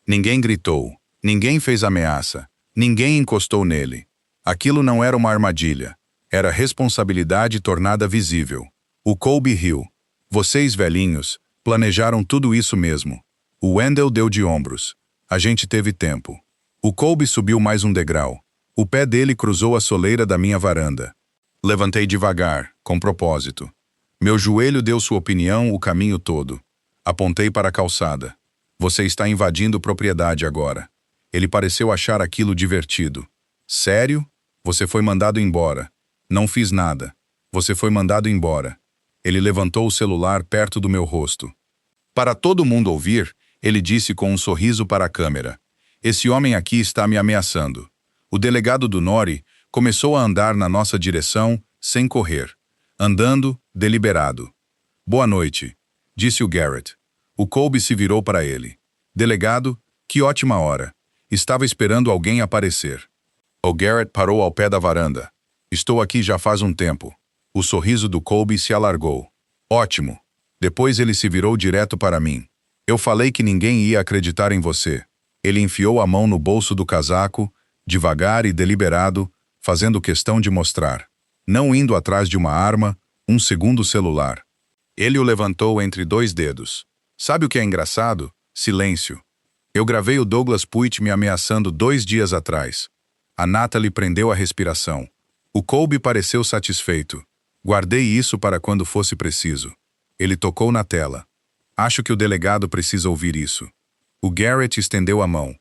Ninguém gritou. Ninguém fez ameaça. Ninguém encostou nele. Aquilo não era uma armadilha. Era responsabilidade tornada visível. O Colby riu. "Vocês, velhinhos, planejaram tudo isso mesmo." O Wendell deu de ombros. "A gente teve tempo." O Colby subiu mais um degrau. O pé dele cruzou a soleira da minha varanda. Levantei devagar, com propósito. Meu joelho deu sua opinião o caminho todo. Apontei para a calçada. "Você está invadindo propriedade agora." Ele pareceu achar aquilo divertido. "Sério? Você foi mandado embora." Não fiz nada. Você foi mandado embora. Ele levantou o celular perto do meu rosto. Para todo mundo ouvir, ele disse com um sorriso para a câmera: Esse homem aqui está me ameaçando. O delegado do Nori começou a andar na nossa direção, sem correr. Andando, deliberado. Boa noite, disse o Garrett. O Colby se virou para ele. Delegado, que ótima hora. Estava esperando alguém aparecer. O Garrett parou ao pé da varanda. Estou aqui já faz um tempo. O sorriso do Colby se alargou. Ótimo. Depois ele se virou direto para mim. Eu falei que ninguém ia acreditar em você. Ele enfiou a mão no bolso do casaco, devagar e deliberado, fazendo questão de mostrar. Não indo atrás de uma arma, um segundo celular. Ele o levantou entre 2 dedos. Sabe o que é engraçado? Silêncio. Eu gravei o Douglas Puitt me ameaçando 2 dias atrás. A Natalie prendeu a respiração. O Colby pareceu satisfeito. Guardei isso para quando fosse preciso. Ele tocou na tela. Acho que o delegado precisa ouvir isso. O Garrett estendeu a mão.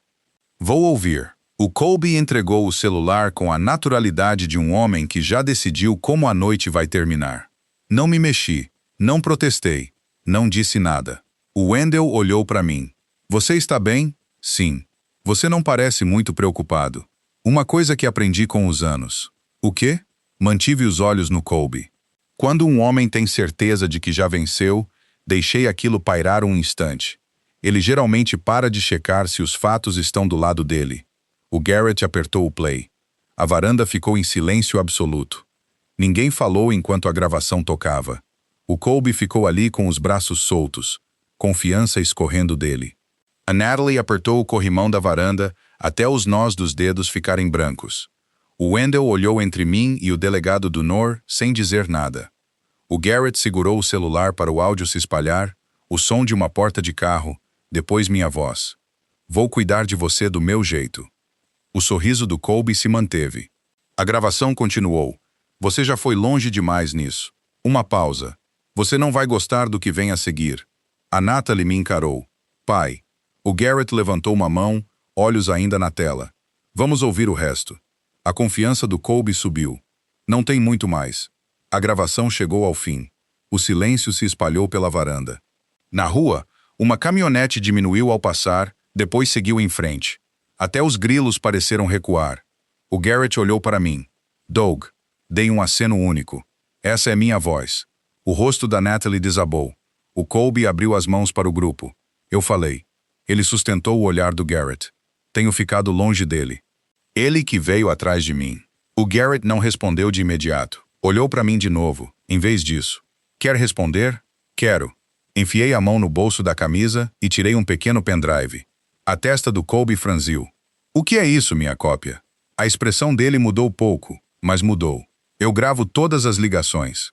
Vou ouvir. O Colby entregou o celular com a naturalidade de um homem que já decidiu como a noite vai terminar. Não me mexi. Não protestei. Não disse nada. O Wendell olhou para mim. Você está bem? Sim. Você não parece muito preocupado. Uma coisa que aprendi com os anos. O quê? Mantive os olhos no Colby. Quando um homem tem certeza de que já venceu, deixei aquilo pairar um instante. Ele geralmente para de checar se os fatos estão do lado dele. O Garrett apertou o play. A varanda ficou em silêncio absoluto. Ninguém falou enquanto a gravação tocava. O Colby ficou ali com os braços soltos, confiança escorrendo dele. A Natalie apertou o corrimão da varanda até os nós dos dedos ficarem brancos. O Wendell olhou entre mim e o delegado do NOR sem dizer nada. O Garrett segurou o celular para o áudio se espalhar, o som de uma porta de carro, depois minha voz. Vou cuidar de você do meu jeito. O sorriso do Colby se manteve. A gravação continuou. Você já foi longe demais nisso. Uma pausa. Você não vai gostar do que vem a seguir. A Natalie me encarou. Pai. O Garrett levantou uma mão, olhos ainda na tela. Vamos ouvir o resto. A confiança do Colby subiu. Não tem muito mais. A gravação chegou ao fim. O silêncio se espalhou pela varanda. Na rua, uma caminhonete diminuiu ao passar, depois seguiu em frente. Até os grilos pareceram recuar. O Garrett olhou para mim. Doug. Dei um aceno único. Essa é minha voz. O rosto da Natalie desabou. O Colby abriu as mãos para o grupo. Eu falei. Ele sustentou o olhar do Garrett. Tenho ficado longe dele. Ele que veio atrás de mim. O Garrett não respondeu de imediato. Olhou para mim de novo, em vez disso. Quer responder? Quero. Enfiei a mão no bolso da camisa e tirei um pequeno pendrive. A testa do Colby franziu. O que é isso, minha cópia? A expressão dele mudou pouco, mas mudou. Eu gravo todas as ligações.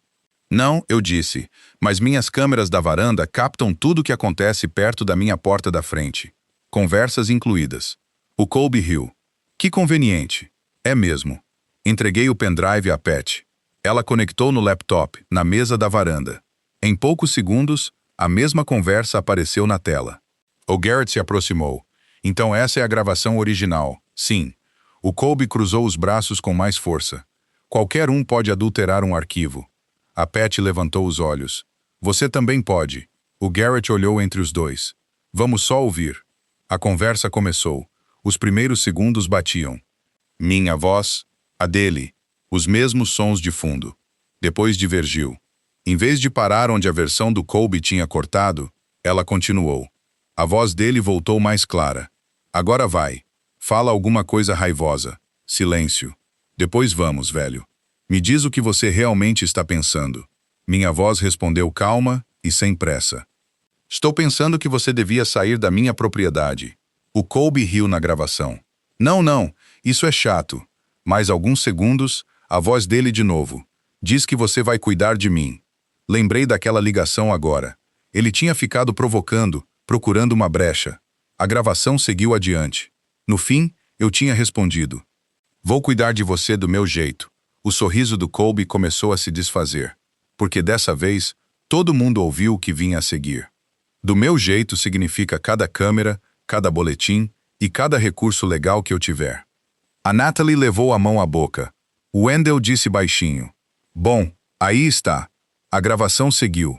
Não, eu disse, mas minhas câmeras da varanda captam tudo o que acontece perto da minha porta da frente. Conversas incluídas. O Colby riu. Que conveniente. É mesmo. Entreguei o pendrive a Pat. Ela conectou no laptop, na mesa da varanda. Em poucos segundos, a mesma conversa apareceu na tela. O Garrett se aproximou. Então essa é a gravação original. Sim. O Colby cruzou os braços com mais força. Qualquer um pode adulterar um arquivo. A Pat levantou os olhos. Você também pode. O Garrett olhou entre os dois. Vamos só ouvir. A conversa começou. Os primeiros segundos batiam. Minha voz, a dele, os mesmos sons de fundo. Depois divergiu. Em vez de parar onde a versão do Colby tinha cortado, ela continuou. A voz dele voltou mais clara. Agora vai. Fala alguma coisa raivosa. Silêncio. Depois vamos, velho. Me diz o que você realmente está pensando. Minha voz respondeu calma e sem pressa. Estou pensando que você devia sair da minha propriedade. O Colby riu na gravação. Não, isso é chato. Mais alguns segundos, a voz dele de novo. Diz que você vai cuidar de mim. Lembrei daquela ligação agora. Ele tinha ficado provocando, procurando uma brecha. A gravação seguiu adiante. No fim, eu tinha respondido. Vou cuidar de você do meu jeito. O sorriso do Colby começou a se desfazer. Porque dessa vez, todo mundo ouviu o que vinha a seguir. Do meu jeito significa cada câmera, cada boletim e cada recurso legal que eu tiver. A Natalie levou a mão à boca. Wendell disse baixinho. Bom, aí está. A gravação seguiu.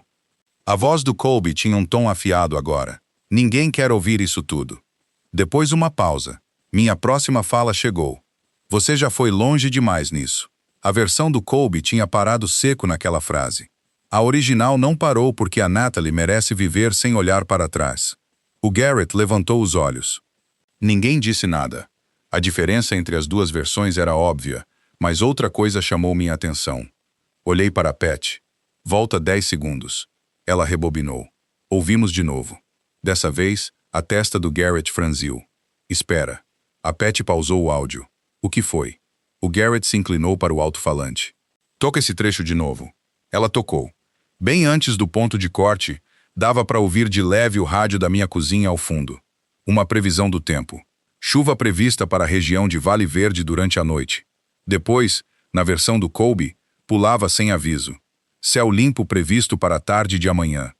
A voz do Colby tinha um tom afiado agora. Ninguém quer ouvir isso tudo. Depois uma pausa. Minha próxima fala chegou. Você já foi longe demais nisso. A versão do Colby tinha parado seco naquela frase. A original não parou porque a Natalie merece viver sem olhar para trás. O Garrett levantou os olhos. Ninguém disse nada. A diferença entre as duas versões era óbvia, mas outra coisa chamou minha atenção. Olhei para Pat. Volta 10 segundos. Ela rebobinou. Ouvimos de novo. Dessa vez, a testa do Garrett franziu. Espera. A Pat pausou o áudio. O que foi? O Garrett se inclinou para o alto-falante. Toca esse trecho de novo. Ela tocou. Bem antes do ponto de corte, dava para ouvir de leve o rádio da minha cozinha ao fundo. Uma previsão do tempo. Chuva prevista para a região de Vale Verde durante a noite. Depois, na versão do Colby, pulava sem aviso. Céu limpo previsto para a tarde de amanhã.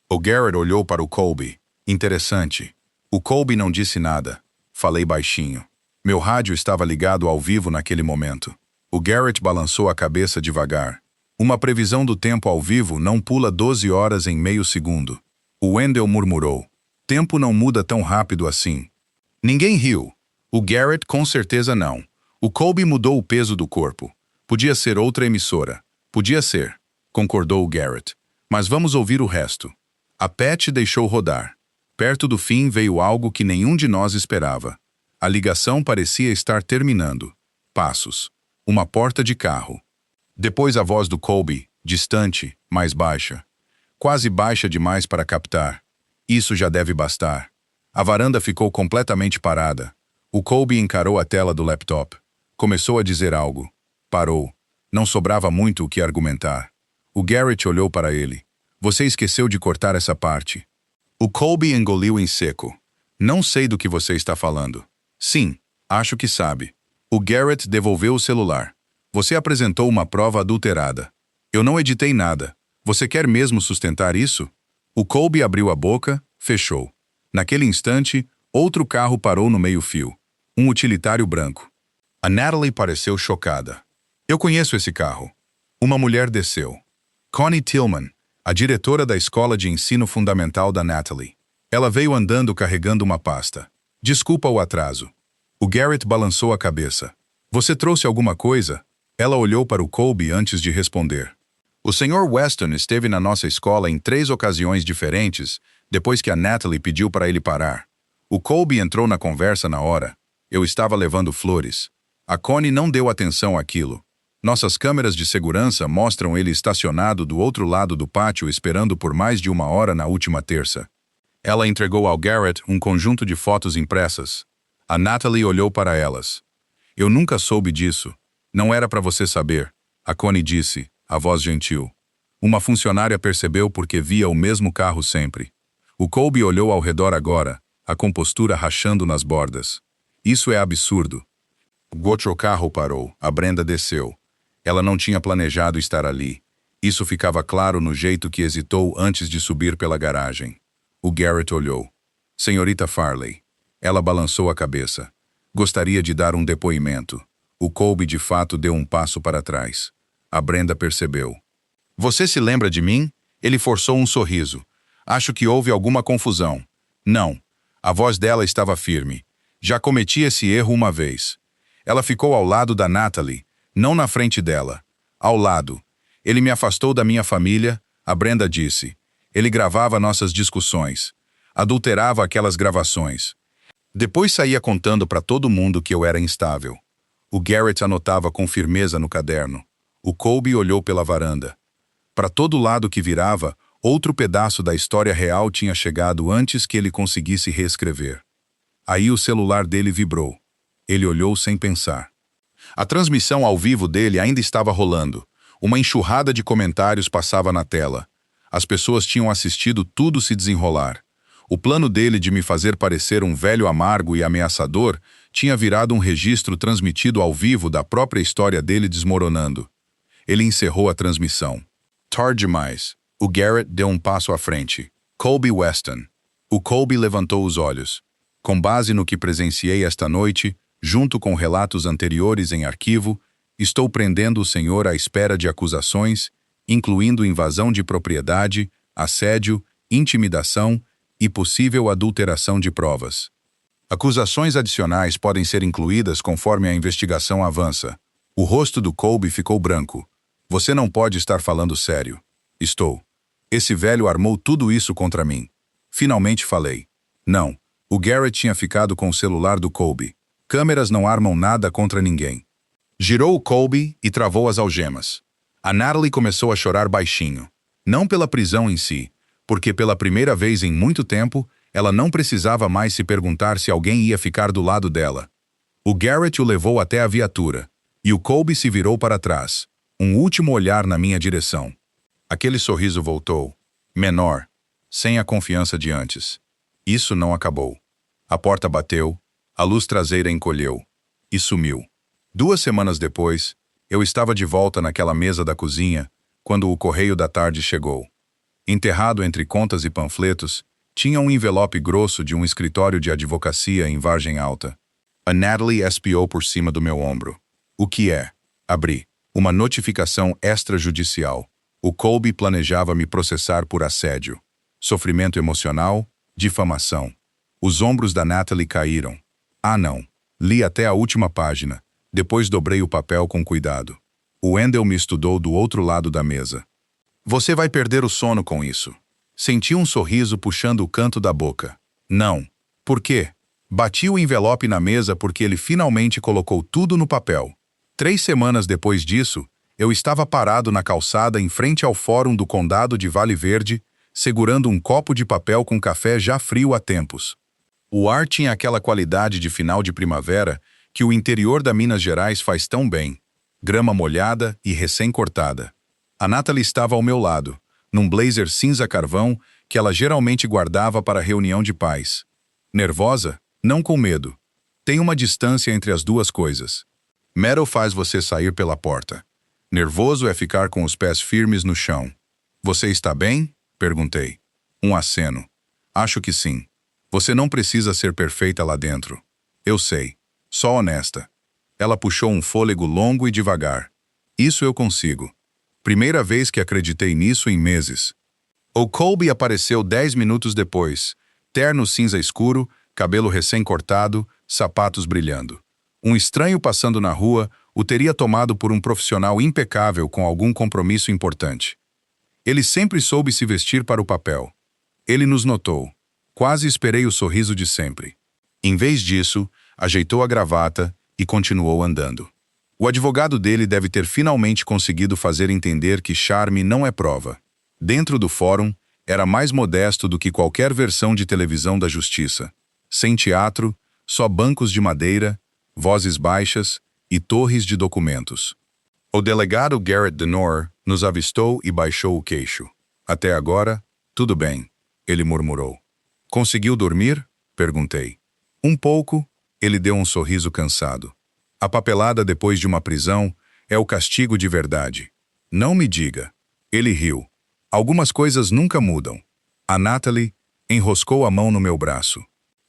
O Garrett olhou para o Colby. Interessante. O Colby não disse nada. Falei baixinho. Meu rádio estava ligado ao vivo naquele momento. O Garrett balançou a cabeça devagar. Uma previsão do tempo ao vivo não pula 12 horas em meio segundo. O Wendell murmurou. Tempo não muda tão rápido assim. Ninguém riu. O Garrett com certeza não. O Colby mudou o peso do corpo. Podia ser outra emissora. Podia ser, concordou o Garrett. Mas vamos ouvir o resto. A Pat deixou rodar. Perto do fim veio algo que nenhum de nós esperava. A ligação parecia estar terminando. Passos. Uma porta de carro. Depois a voz do Colby, distante, mais baixa. Quase baixa demais para captar. Isso já deve bastar. A varanda ficou completamente parada. O Colby encarou a tela do laptop. Começou a dizer algo. Parou. Não sobrava muito o que argumentar. O Garrett olhou para ele. Você esqueceu de cortar essa parte. O Colby engoliu em seco. Não sei do que você está falando. Sim, acho que sabe. O Garrett devolveu o celular. Você apresentou uma prova adulterada. Eu não editei nada. Você quer mesmo sustentar isso? O Colby abriu a boca, fechou. Naquele instante, outro carro parou no meio-fio. Um utilitário branco. A Natalie pareceu chocada. Eu conheço esse carro. Uma mulher desceu. Connie Tillman, a diretora da escola de ensino fundamental da Natalie. Ela veio andando carregando uma pasta. Desculpa o atraso. O Garrett balançou a cabeça. Você trouxe alguma coisa? Ela olhou para o Colby antes de responder. O Sr. Weston esteve na nossa escola em 3 ocasiões diferentes, depois que a Natalie pediu para ele parar. O Colby entrou na conversa na hora. Eu estava levando flores. A Connie não deu atenção àquilo. Nossas câmeras de segurança mostram ele estacionado do outro lado do pátio esperando por mais de 1 hora na última terça. Ela entregou ao Garrett um conjunto de fotos impressas. A Natalie olhou para elas. Eu nunca soube disso. Não era para você saber. A Connie disse, a voz gentil. Uma funcionária percebeu porque via o mesmo carro sempre. O Colby olhou ao redor agora, a compostura rachando nas bordas. Isso é absurdo. O outro carro parou, a Brenda desceu. Ela não tinha planejado estar ali. Isso ficava claro no jeito que hesitou antes de subir pela garagem. O Garrett olhou. Senhorita Farley. Ela balançou a cabeça. Gostaria de dar um depoimento. O Colby de fato deu um passo para trás. A Brenda percebeu. Você se lembra de mim? Ele forçou um sorriso. Acho que houve alguma confusão. Não. A voz dela estava firme. Já cometi esse erro uma vez. Ela ficou ao lado da Natalie, não na frente dela. Ao lado. Ele me afastou da minha família, a Brenda disse. Ele gravava nossas discussões. Adulterava aquelas gravações. Depois saía contando para todo mundo que eu era instável. O Garrett anotava com firmeza no caderno. O Colby olhou pela varanda. Para todo lado que virava, outro pedaço da história real tinha chegado antes que ele conseguisse reescrever. Aí o celular dele vibrou. Ele olhou sem pensar. A transmissão ao vivo dele ainda estava rolando. Uma enxurrada de comentários passava na tela. As pessoas tinham assistido tudo se desenrolar. O plano dele de me fazer parecer um velho amargo e ameaçador tinha virado um registro transmitido ao vivo da própria história dele desmoronando. Ele encerrou a transmissão. Tarde demais. O Garrett deu um passo à frente. Colby Weston. O Colby levantou os olhos. Com base no que presenciei esta noite, junto com relatos anteriores em arquivo, Estou prendendo o senhor à espera de acusações, incluindo invasão de propriedade, assédio, intimidação e possível adulteração de provas. Acusações adicionais podem ser incluídas conforme a investigação avança. O rosto do Colby ficou branco. Você não pode estar falando sério. Estou. Esse velho armou tudo isso contra mim. Finalmente falei. Não. O Garrett tinha ficado com o celular do Colby. Câmeras não armam nada contra ninguém. Girou o Colby e travou as algemas. A Natalie começou a chorar baixinho. Não pela prisão em si, porque pela primeira vez em muito tempo, ela não precisava mais se perguntar se alguém ia ficar do lado dela. O Garrett o levou até a viatura, e o Colby se virou para trás, um último olhar na minha direção. Aquele sorriso voltou, menor, sem a confiança de antes. Isso não acabou. A porta bateu, a luz traseira encolheu, e sumiu. 2 semanas depois, eu estava de volta naquela mesa da cozinha, quando o correio da tarde chegou. Enterrado entre contas e panfletos, tinha um envelope grosso de um escritório de advocacia em Vargem Alta. A Natalie espiou por cima do meu ombro. O que é? Abri. Uma notificação extrajudicial. O Colby planejava me processar por assédio. Sofrimento emocional, difamação. Os ombros da Natalie caíram. Ah, não. Li até a última página. Depois dobrei o papel com cuidado. O Wendell me estudou do outro lado da mesa. Você vai perder o sono com isso. Senti um sorriso puxando o canto da boca. Não. Por quê? Bati o envelope na mesa porque ele finalmente colocou tudo no papel. 3 semanas depois disso, eu estava parado na calçada em frente ao fórum do condado de Vale Verde, segurando um copo de papel com café já frio há tempos. O ar tinha aquela qualidade de final de primavera que o interior da Minas Gerais faz tão bem. Grama molhada e recém-cortada. A Natalie estava ao meu lado, num blazer cinza carvão que ela geralmente guardava para reunião de pais. Nervosa? Não com medo. Tem uma distância entre as duas coisas. Metal faz você sair pela porta. Nervoso é ficar com os pés firmes no chão. Você está bem? Perguntei. Um aceno. Acho que sim. Você não precisa ser perfeita lá dentro. Eu sei. Só honesta. Ela puxou um fôlego longo e devagar. Isso eu consigo. Primeira vez que acreditei nisso em meses. O Colby apareceu 10 minutos depois. Terno cinza escuro, cabelo recém-cortado, sapatos brilhando. Um estranho passando na rua o teria tomado por um profissional impecável com algum compromisso importante. Ele sempre soube se vestir para o papel. Ele nos notou. Quase esperei o sorriso de sempre. Em vez disso, ajeitou a gravata e continuou andando. O advogado dele deve ter finalmente conseguido fazer entender que charme não é prova. Dentro do fórum, era mais modesto do que qualquer versão de televisão da justiça. Sem teatro, só bancos de madeira, vozes baixas e torres de documentos. O delegado Garrett Denor nos avistou e baixou o queixo. Até agora, tudo bem, ele murmurou. Conseguiu dormir? Perguntei. Um pouco, ele deu um sorriso cansado. A papelada depois de uma prisão é o castigo de verdade. Não me diga. Ele riu. Algumas coisas nunca mudam. A Natalie enroscou a mão no meu braço.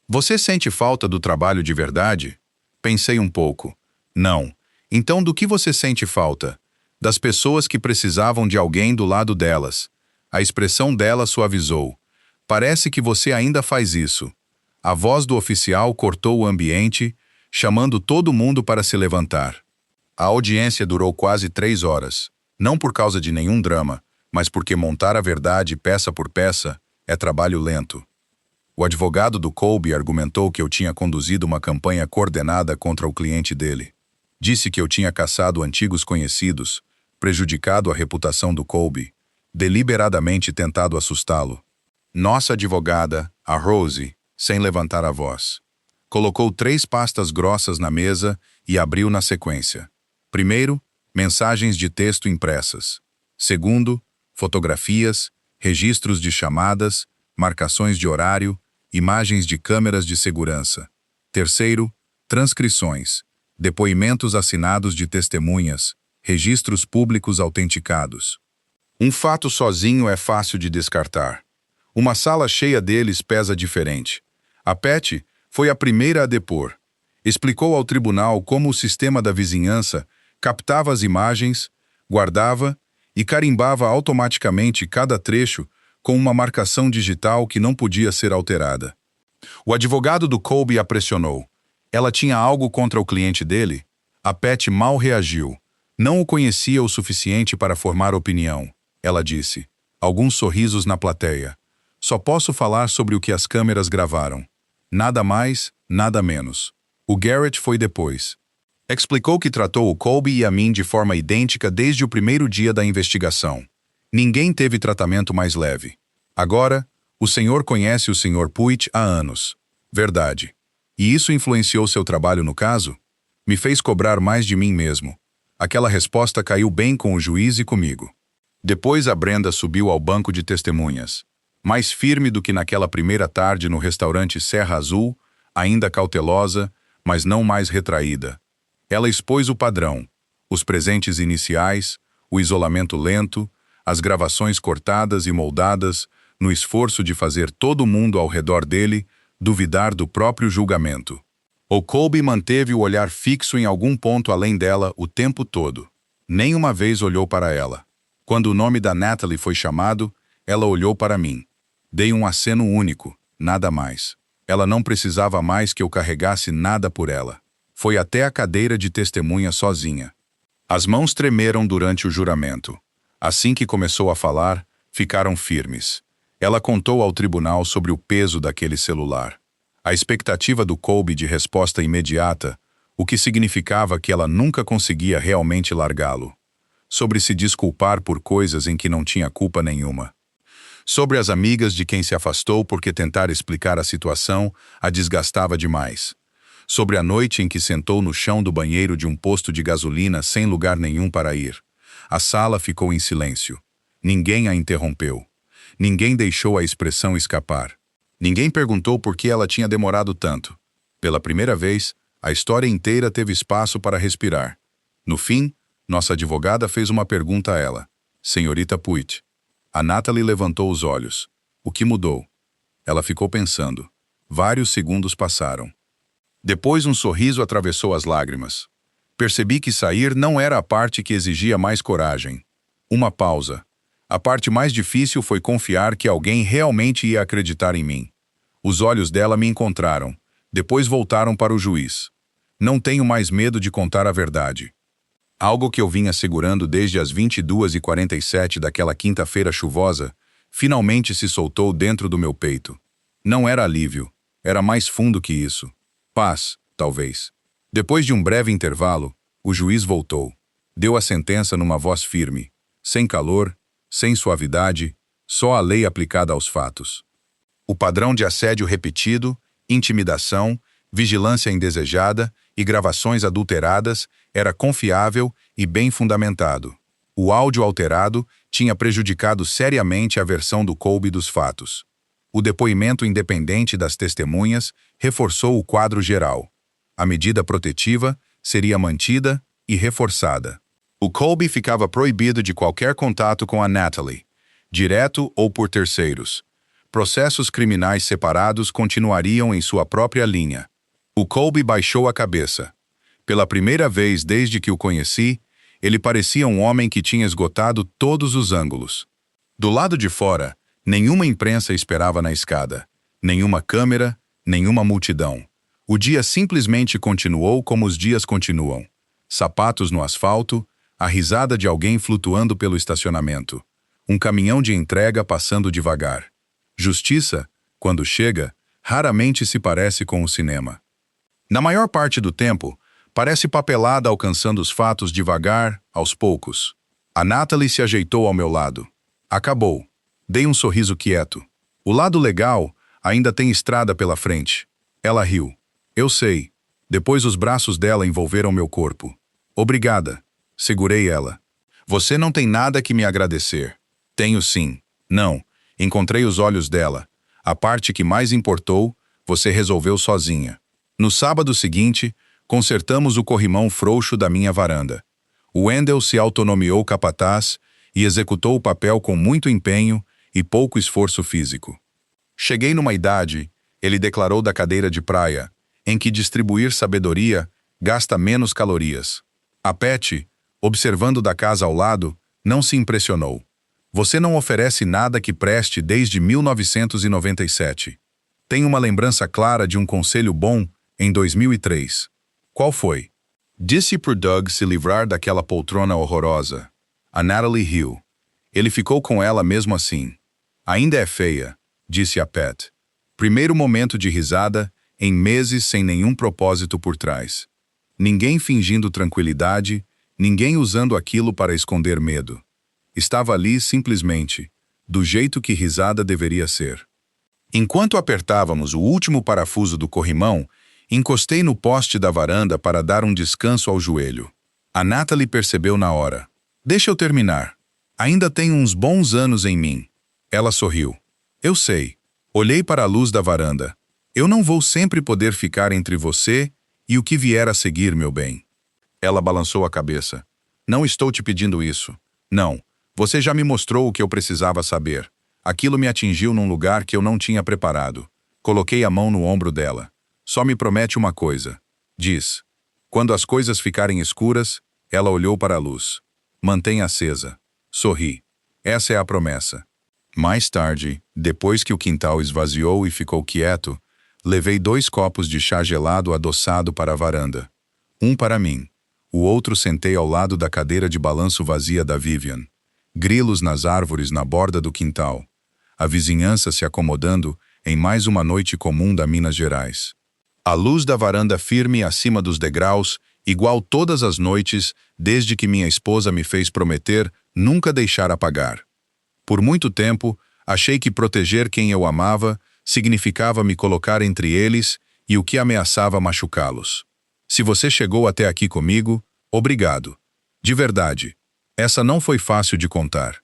Você sente falta do trabalho de verdade? Pensei um pouco. Não. Então do que você sente falta? Das pessoas que precisavam de alguém do lado delas. A expressão dela suavizou. Parece que você ainda faz isso. A voz do oficial cortou o ambiente, chamando todo mundo para se levantar. A audiência durou quase 3 horas, não por causa de nenhum drama, mas porque montar a verdade peça por peça é trabalho lento. O advogado do Colby argumentou que eu tinha conduzido uma campanha coordenada contra o cliente dele. Disse que eu tinha caçado antigos conhecidos, prejudicado a reputação do Colby, deliberadamente tentado assustá-lo. Nossa advogada, a Rose, sem levantar a voz, colocou 3 pastas grossas na mesa e abriu na sequência. Primeiro, mensagens de texto impressas. Segundo, fotografias, registros de chamadas, marcações de horário, imagens de câmeras de segurança. Terceiro, transcrições, depoimentos assinados de testemunhas, registros públicos autenticados. Um fato sozinho é fácil de descartar. Uma sala cheia deles pesa diferente. A Patty foi a primeira a depor. Explicou ao tribunal como o sistema da vizinhança Captava as imagens, guardava e carimbava automaticamente cada trecho com uma marcação digital que não podia ser alterada. O advogado do Colby a pressionou. Ela tinha algo contra o cliente dele? A Pat mal reagiu. Não o conhecia o suficiente para formar opinião. Ela disse. Alguns sorrisos na plateia. Só posso falar sobre o que as câmeras gravaram. Nada mais, nada menos. O Garrett foi depois. Explicou que tratou o Colby e a mim de forma idêntica desde o primeiro dia da investigação. Ninguém teve tratamento mais leve. Agora, o senhor conhece o Sr. Puig há anos. Verdade. E isso influenciou seu trabalho no caso? Me fez cobrar mais de mim mesmo. Aquela resposta caiu bem com o juiz e comigo. Depois a Brenda subiu ao banco de testemunhas. Mais firme do que naquela primeira tarde no restaurante Serra Azul, ainda cautelosa, mas não mais retraída. Ela expôs o padrão, os presentes iniciais, o isolamento lento, as gravações cortadas e moldadas, no esforço de fazer todo mundo ao redor dele duvidar do próprio julgamento. O Colby manteve o olhar fixo em algum ponto além dela o tempo todo. Nem uma vez olhou para ela. Quando o nome da Natalie foi chamado, ela olhou para mim. Dei um aceno único, nada mais. Ela não precisava mais que eu carregasse nada por ela. Foi até a cadeira de testemunha sozinha. As mãos tremeram durante o juramento. Assim que começou a falar, ficaram firmes. Ela contou ao tribunal sobre o peso daquele celular. A expectativa do Colby de resposta imediata, o que significava que ela nunca conseguia realmente largá-lo. Sobre se desculpar por coisas em que não tinha culpa nenhuma. Sobre as amigas de quem se afastou porque tentar explicar a situação a desgastava demais. Sobre a noite em que sentou no chão do banheiro de um posto de gasolina sem lugar nenhum para ir. A sala ficou em silêncio. Ninguém a interrompeu. Ninguém deixou a expressão escapar. Ninguém perguntou por que ela tinha demorado tanto. Pela primeira vez, a história inteira teve espaço para respirar. No fim, nossa advogada fez uma pergunta a ela. Senhorita Puig. A Natalie levantou os olhos. O que mudou? Ela ficou pensando. Vários segundos passaram. Depois um sorriso atravessou as lágrimas. Percebi que sair não era a parte que exigia mais coragem. Uma pausa. A parte mais difícil foi confiar que alguém realmente ia acreditar em mim. Os olhos dela me encontraram. Depois voltaram para o juiz. Não tenho mais medo de contar a verdade. Algo que eu vinha segurando desde as 22h47 daquela quinta-feira chuvosa, finalmente se soltou dentro do meu peito. Não era alívio, era mais fundo que isso. Paz, talvez. Depois de um breve intervalo, o juiz voltou. Deu a sentença numa voz firme, sem calor, sem suavidade, só a lei aplicada aos fatos. O padrão de assédio repetido, intimidação, vigilância indesejada e gravações adulteradas era confiável e bem fundamentado. O áudio alterado tinha prejudicado seriamente a versão do Colby dos fatos. O depoimento independente das testemunhas reforçou o quadro geral. A medida protetiva seria mantida e reforçada. O Colby ficava proibido de qualquer contato com a Natalie, direto ou por terceiros. Processos criminais separados continuariam em sua própria linha. O Colby baixou a cabeça. Pela primeira vez desde que o conheci, ele parecia um homem que tinha esgotado todos os ângulos. Do lado de fora, nenhuma imprensa esperava na escada, nenhuma câmera, nenhuma multidão. O dia simplesmente continuou como os dias continuam. Sapatos no asfalto, a risada de alguém flutuando pelo estacionamento. Um caminhão de entrega passando devagar. Justiça, quando chega, raramente se parece com o cinema. Na maior parte do tempo, parece papelada alcançando os fatos devagar, aos poucos. A Natalie se ajeitou ao meu lado. Acabou. Dei um sorriso quieto. O lado legal ainda tem estrada pela frente. Ela riu. Eu sei. Depois os braços dela envolveram meu corpo. Obrigada. Segurei ela. Você não tem nada que me agradecer. Tenho sim. Não. Encontrei os olhos dela. A parte que mais importou, você resolveu sozinha. No sábado seguinte, consertamos o corrimão frouxo da minha varanda. O Wendell se autonomeou capataz e executou o papel com muito empenho e pouco esforço físico. Cheguei numa idade, ele declarou da cadeira de praia, em que distribuir sabedoria gasta menos calorias. A Pat, Observando da casa ao lado, não se impressionou. Você não oferece nada que preste desde 1997. Tem uma lembrança clara de um conselho bom em 2003. Qual foi? Disse por Doug se livrar daquela poltrona horrorosa. A Natalie Hill. Ele ficou com ela mesmo assim. Ainda é feia, disse a Pat. Primeiro momento de risada, em meses sem nenhum propósito por trás. Ninguém fingindo tranquilidade, ninguém usando aquilo para esconder medo. Estava ali simplesmente, do jeito que risada deveria ser. Enquanto apertávamos o último parafuso do corrimão, encostei no poste da varanda para dar um descanso ao joelho. A Natalie percebeu na hora. Deixa eu terminar. Ainda tenho uns bons anos em mim. Ela sorriu. Eu sei. Olhei para a luz da varanda. Eu não vou sempre poder ficar entre você e o que vier a seguir, meu bem. Ela balançou a cabeça. Não estou te pedindo isso. Não. Você já me mostrou o que eu precisava saber. Aquilo me atingiu num lugar que eu não tinha preparado. Coloquei a mão no ombro dela. Só me promete uma coisa. Diz. Quando as coisas ficarem escuras, ela olhou para a luz. Mantenha acesa. Sorri. Essa é a promessa. Mais tarde, depois que o quintal esvaziou e ficou quieto, levei 2 copos de chá gelado adoçado para a varanda. Um para mim. O outro sentei ao lado da cadeira de balanço vazia da Vivian. Grilos nas árvores na borda do quintal. A vizinhança se acomodando em mais uma noite comum da Minas Gerais. A luz da varanda firme acima dos degraus, igual todas as noites, desde que minha esposa me fez prometer nunca deixar apagar. Por muito tempo, achei que proteger quem eu amava significava me colocar entre eles e o que ameaçava machucá-los. Se você chegou até aqui comigo, obrigado. De verdade, essa não foi fácil de contar.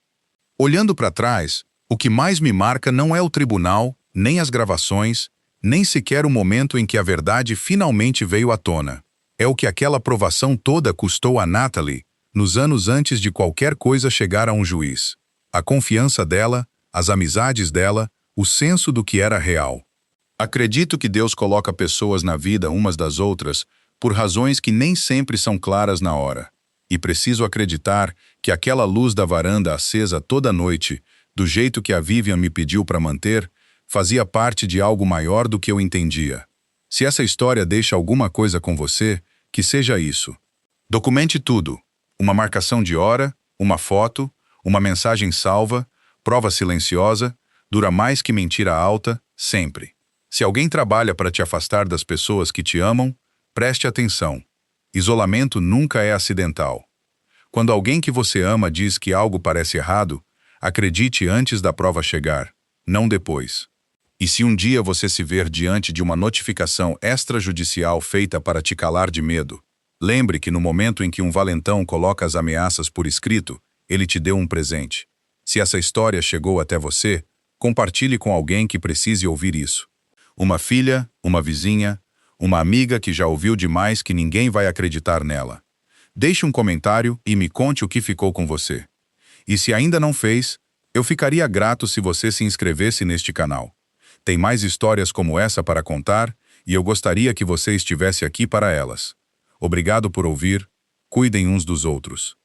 Olhando para trás, o que mais me marca não é o tribunal, nem as gravações, nem sequer o momento em que a verdade finalmente veio à tona. É o que aquela provação toda custou a Natalie, nos anos antes de qualquer coisa chegar a um juiz. A confiança dela, as amizades dela, o senso do que era real. Acredito que Deus coloca pessoas na vida umas das outras por razões que nem sempre são claras na hora. E preciso acreditar que aquela luz da varanda acesa toda noite, do jeito que a Vivian me pediu para manter, fazia parte de algo maior do que eu entendia. Se essa história deixa alguma coisa com você, que seja isso. Documente tudo. Uma marcação de hora, uma foto, uma mensagem salva, prova silenciosa, dura mais que mentira alta, sempre. Se alguém trabalha para te afastar das pessoas que te amam, preste atenção. Isolamento nunca é acidental. Quando alguém que você ama diz que algo parece errado, acredite antes da prova chegar, não depois. E se um dia você se ver diante de uma notificação extrajudicial feita para te calar de medo, lembre que no momento em que um valentão coloca as ameaças por escrito, ele te deu um presente. Se essa história chegou até você, compartilhe com alguém que precise ouvir isso. Uma filha, uma vizinha, uma amiga que já ouviu demais que ninguém vai acreditar nela. Deixe um comentário e me conte o que ficou com você. E se ainda não fez, eu ficaria grato se você se inscrevesse neste canal. Tem mais histórias como essa para contar e eu gostaria que você estivesse aqui para elas. Obrigado por ouvir. Cuidem uns dos outros.